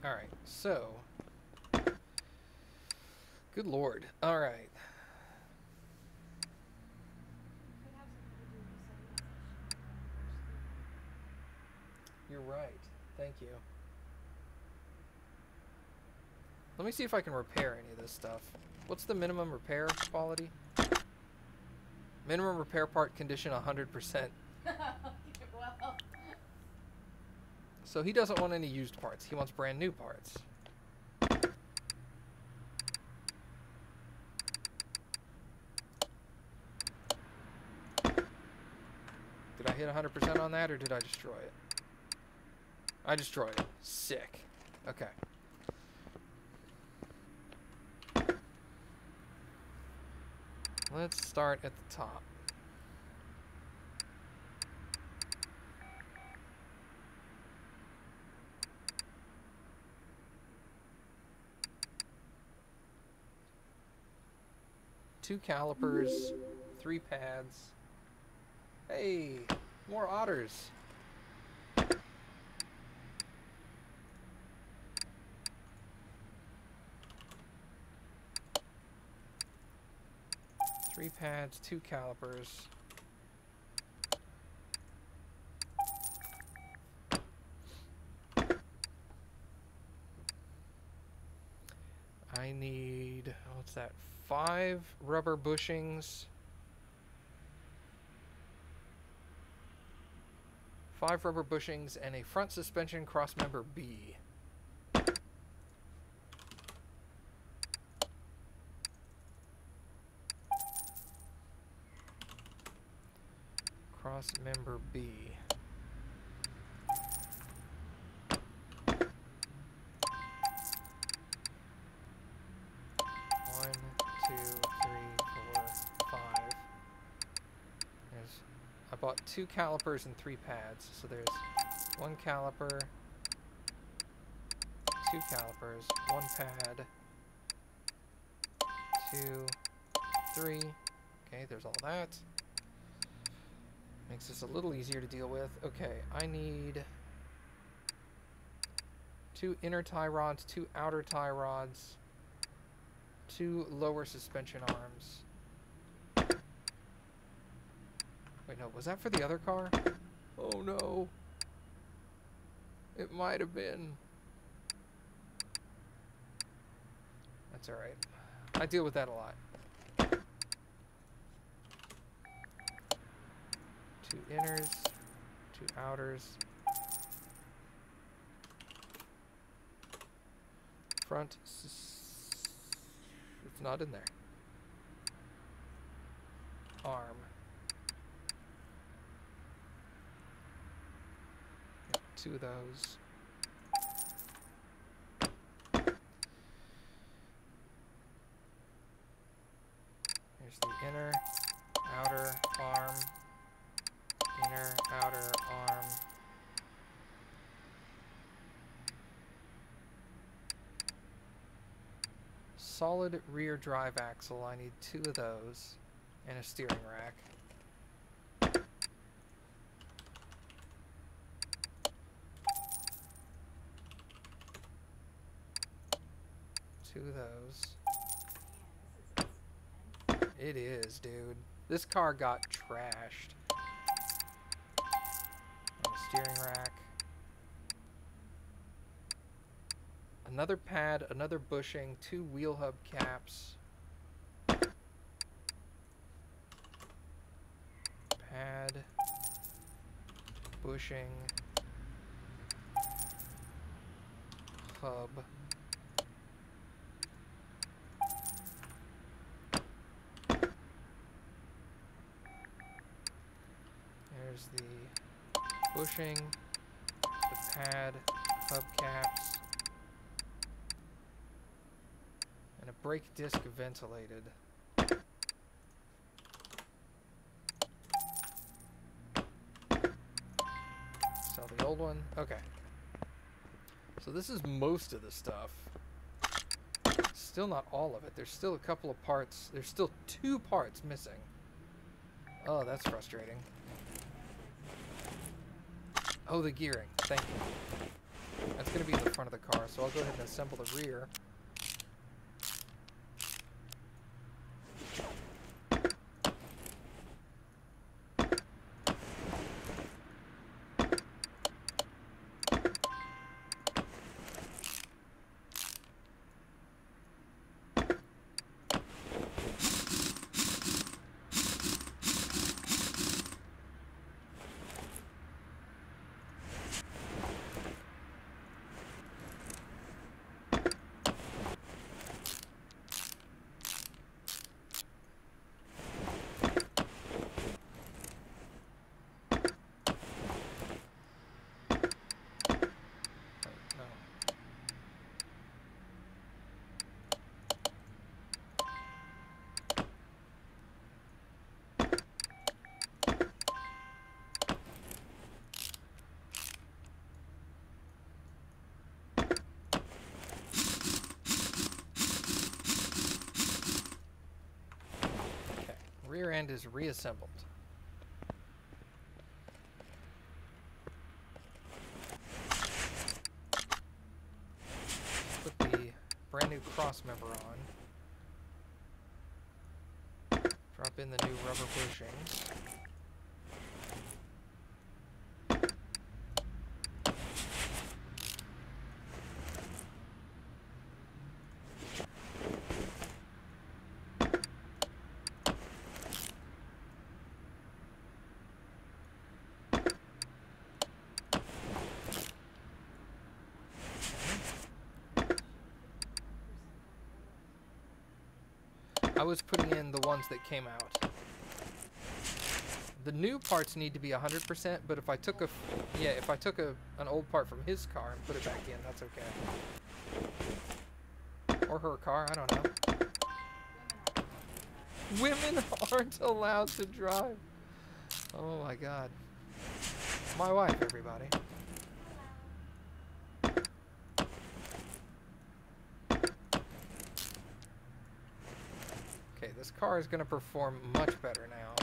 Alright, so... Good lord. Alright. You're right. Thank you. Let me see if I can repair any of this stuff. What's the minimum repair quality? Minimum repair part condition 100%. Well, So he doesn't want any used parts. He wants brand new parts. Did I hit 100% on that, or did I destroy it? I destroyed it. Sick. Okay. Let's start at the top. Two calipers, 3 pads. Hey, more otters. Three pads, 2 calipers. I need, what's that? 5 rubber bushings. 5 rubber bushings and a front suspension crossmember B. Crossmember B. I bought 2 calipers and 3 pads, so there's 1 caliper, 2 calipers, 1 pad, 2, 3. Okay, there's all that. Makes this a little easier to deal with. Okay, I need 2 inner tie rods, 2 outer tie rods, 2 lower suspension arms. Wait, no, was that for the other car? Oh no. It might have been. That's alright. I deal with that a lot. 2 inners, 2 outers. Front. It's not in there. Arm. 2 of those. Here's the inner, outer, arm, inner, outer, arm. Solid rear drive axle, I need 2 of those, and a steering rack. 2 of those. It is, dude. This car got trashed. And a steering rack. Another pad, another bushing, 2 wheel hub caps. Pad. Bushing. Hub. There's the bushing, the pad, hubcaps, and a brake disc ventilated. Sell the old one. Okay. So this is most of the stuff. Still not all of it. There's still a couple of parts. There's still 2 parts missing. Oh, that's frustrating. Oh, the gearing. Thank you. That's going to be in the front of the car, so I'll go ahead and assemble the rear. Rear end is reassembled. Put the brand new cross member on. Drop in the new rubber bushings. I was putting in the ones that came out. The new parts need to be 100%, but if I took an old part from his car and put it back in, that's okay. Or her car, I don't know. Women aren't allowed to drive. Oh my god. My wife, everybody. this car is going to perform much better now.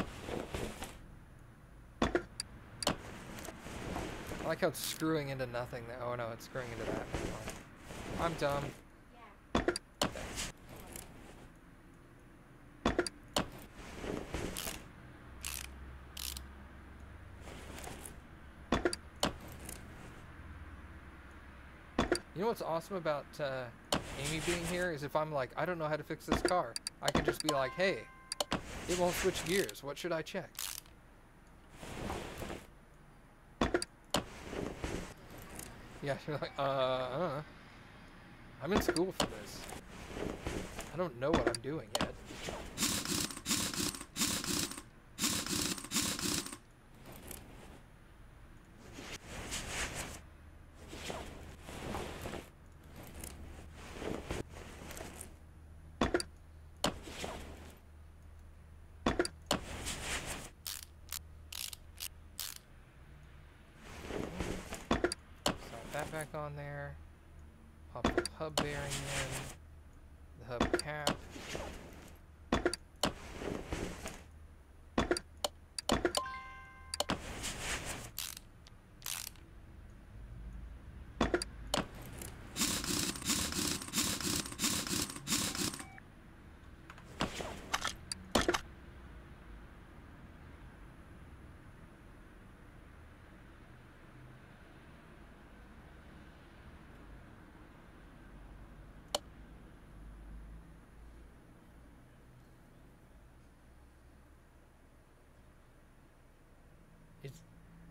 I like how it's screwing into nothing. Oh no, it's screwing into that. Oh, I'm dumb. Yeah. Thanks. You know what's awesome about Amy being here is if I'm like, I don't know how to fix this car, I can just be like, hey, it won't switch gears. What should I check? Yeah, you're like, I don't know. I'm in school for this. I don't know what I'm doing yet. Back on there, pop the hub bearing in, the hub cap.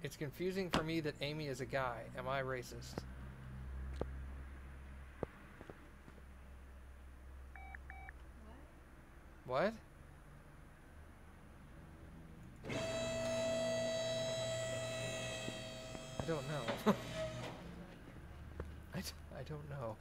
It's confusing for me that Amy is a guy. Am I racist? What? I don't know. I don't know.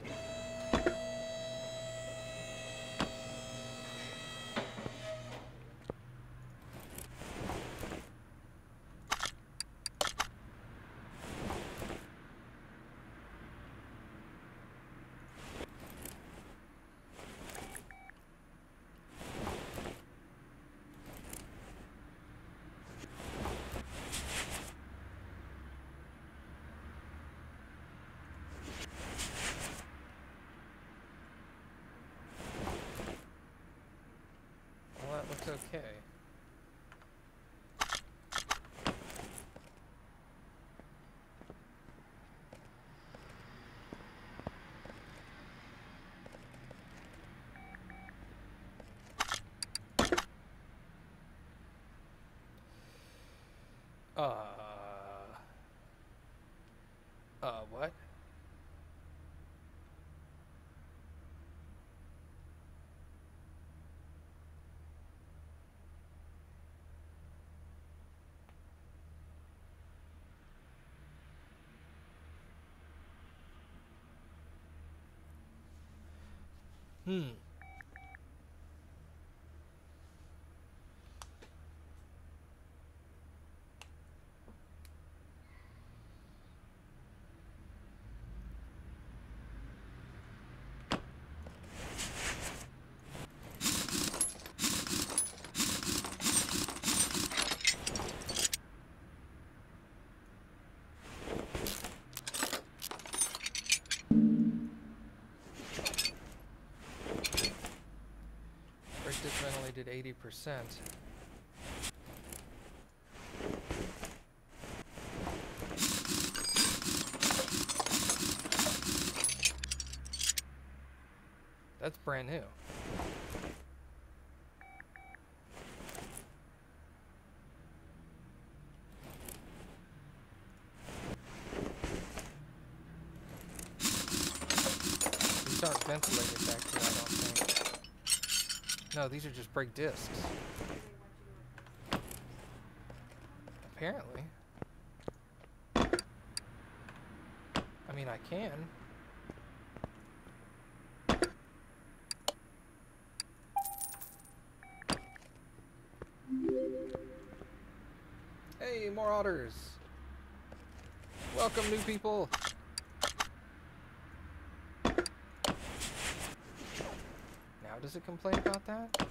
Looks okay. What? Hmm. Only did 80%. That's brand new. These aren't ventilators, actually, I don't think. No, these are just brake discs. Apparently. I mean, I can. Hey, more otters. Welcome, new people. Now does it complain about that?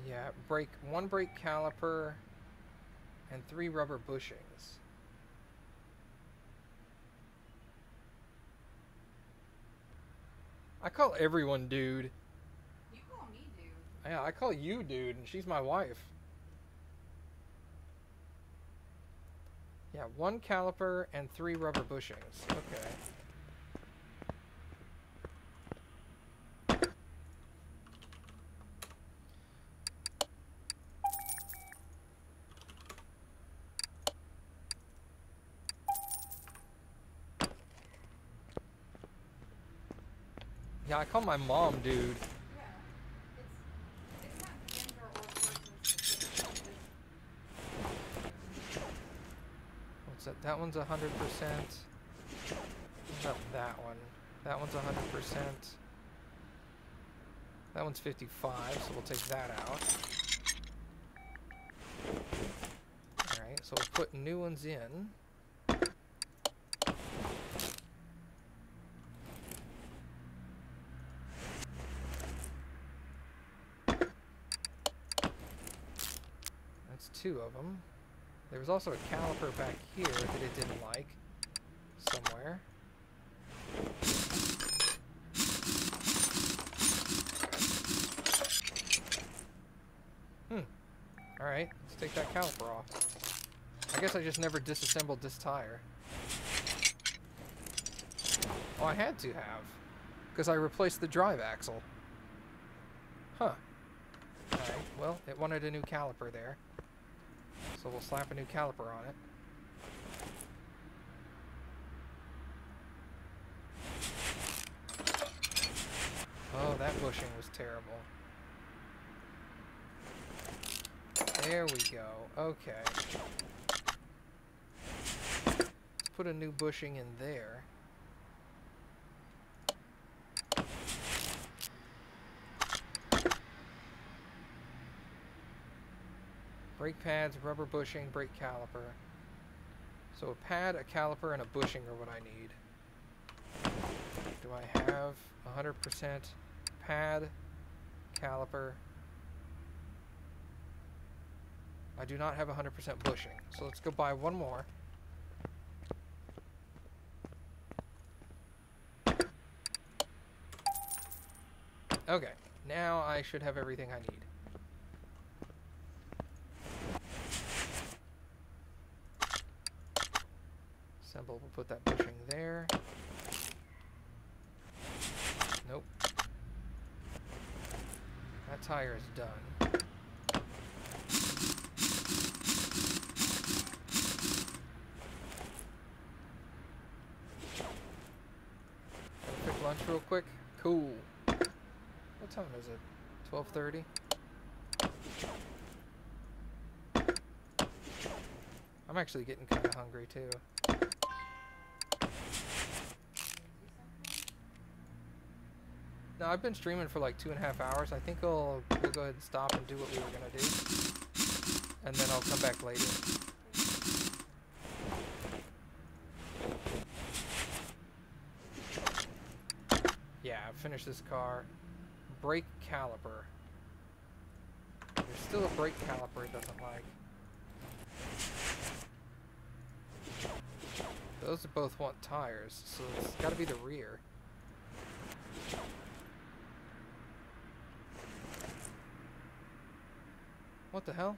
Yeah, one brake caliper and 3 rubber bushings. I call everyone dude. You call me dude. Yeah, I call you dude, and she's my wife. Yeah, 1 caliper and 3 rubber bushings. Okay. Yeah, I call my mom dude. Yeah. It's not gender or person specific. What's that? That one's 100%. What about that one? That one's 100%. That one's 55, so we'll take that out. Alright, so we'll put new ones in. That's 2 of them. There was also a caliper back here that it didn't like. Somewhere. Alright, let's take that caliper off. I guess I just never disassembled this tire. Oh, I had to have. Because I replaced the drive axle. Huh. Alright, well, it wanted a new caliper there. So we'll slap a new caliper on it. Oh, that bushing was terrible. There we go. Okay. Let's put a new bushing in there. Brake pads, rubber bushing, brake caliper. So a pad, a caliper, and a bushing are what I need. Do I have 100% pad, caliper? I do not have 100% bushing, so let's go buy one more. Okay, now I should have everything I need. Assemble, we'll put that bushing there. Nope. That tire is done. Quick lunch real quick. Cool. What time is it? 12:30? I'm actually getting kind of hungry too. No, I've been streaming for like 2.5 hours. I think we'll go ahead and stop and do what we were gonna do, and then I'll come back later. Yeah, finish this car. Brake caliper. There's still a brake caliper it doesn't like. Those both want tires, so it's gotta be the rear. What the hell?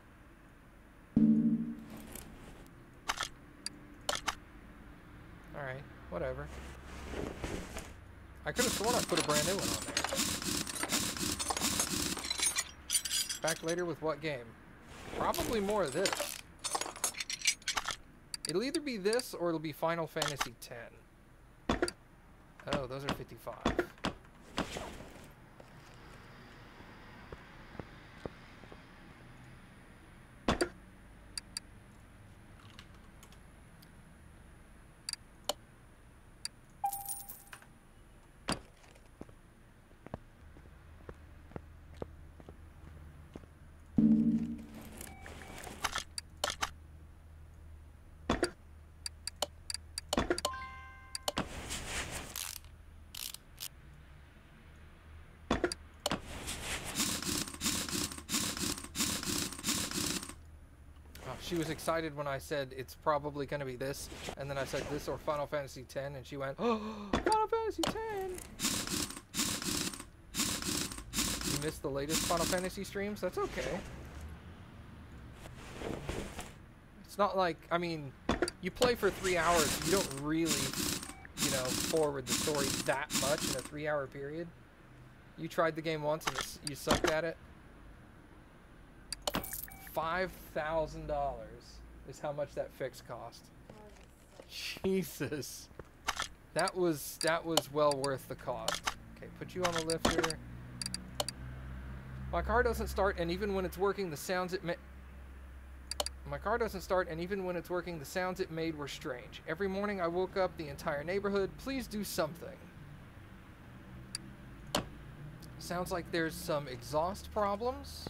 Alright, whatever. I could have sworn I put a brand new one on there. Back later with what game? Probably more of this. It'll either be this or it'll be Final Fantasy X. Oh, those are 55. she was excited when I said it's probably going to be this, and then I said this or Final Fantasy X, and she went, "Oh, Final Fantasy X!" You missed the latest Final Fantasy streams? That's okay. It's not like, I mean, you play for 3 hours, you don't really, you know, forward the story that much in a 3-hour period. You tried the game once and you sucked at it. $5,000 is how much that fix cost. Jesus. That was well worth the cost. Okay, put you on the lifter. My car doesn't start, and even when it's working, the sounds it made... My car doesn't start, and even when it's working, the sounds it made were strange. Every morning I woke up the entire neighborhood. Please do something. Sounds like there's some exhaust problems.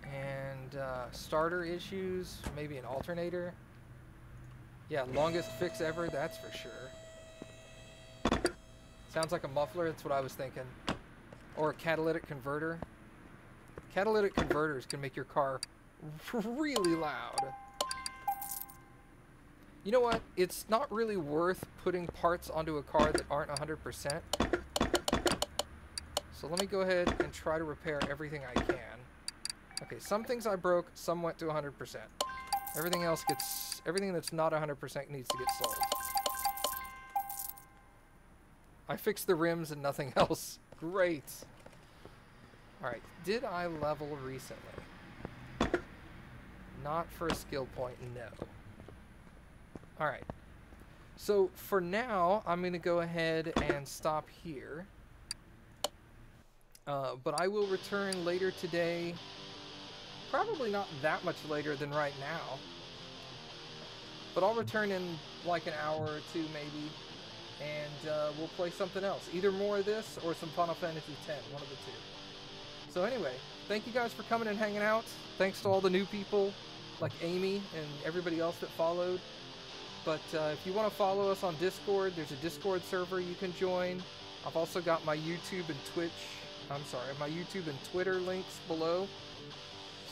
And starter issues. Maybe an alternator. Yeah, longest fix ever, that's for sure. Sounds like a muffler, that's what I was thinking. Or a catalytic converter. Catalytic converters can make your car really loud. You know what? It's not really worth putting parts onto a car that aren't 100%. So let me go ahead and try to repair everything I can. Okay, some things I broke, some went to 100%. Everything else gets... Everything that's not 100% needs to get sold. I fixed the rims and nothing else. Great. Alright, did I level recently? Not for a skill point, no. Alright. So, for now, I'm going to go ahead and stop here. But I will return later today. Probably not that much later than right now. But I'll return in like an hour or two, maybe. And we'll play something else. Either more of this or some Final Fantasy X, one of the two. So anyway, thank you guys for coming and hanging out. Thanks to all the new people, like Amy and everybody else that followed. But if you want to follow us on Discord, there's a Discord server you can join. I've also got my YouTube and my YouTube and Twitter links below.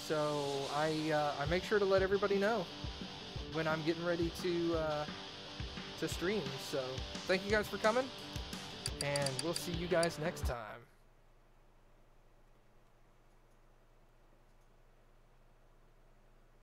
So I make sure to let everybody know when I'm getting ready to stream. So thank you guys for coming, and we'll see you guys next time.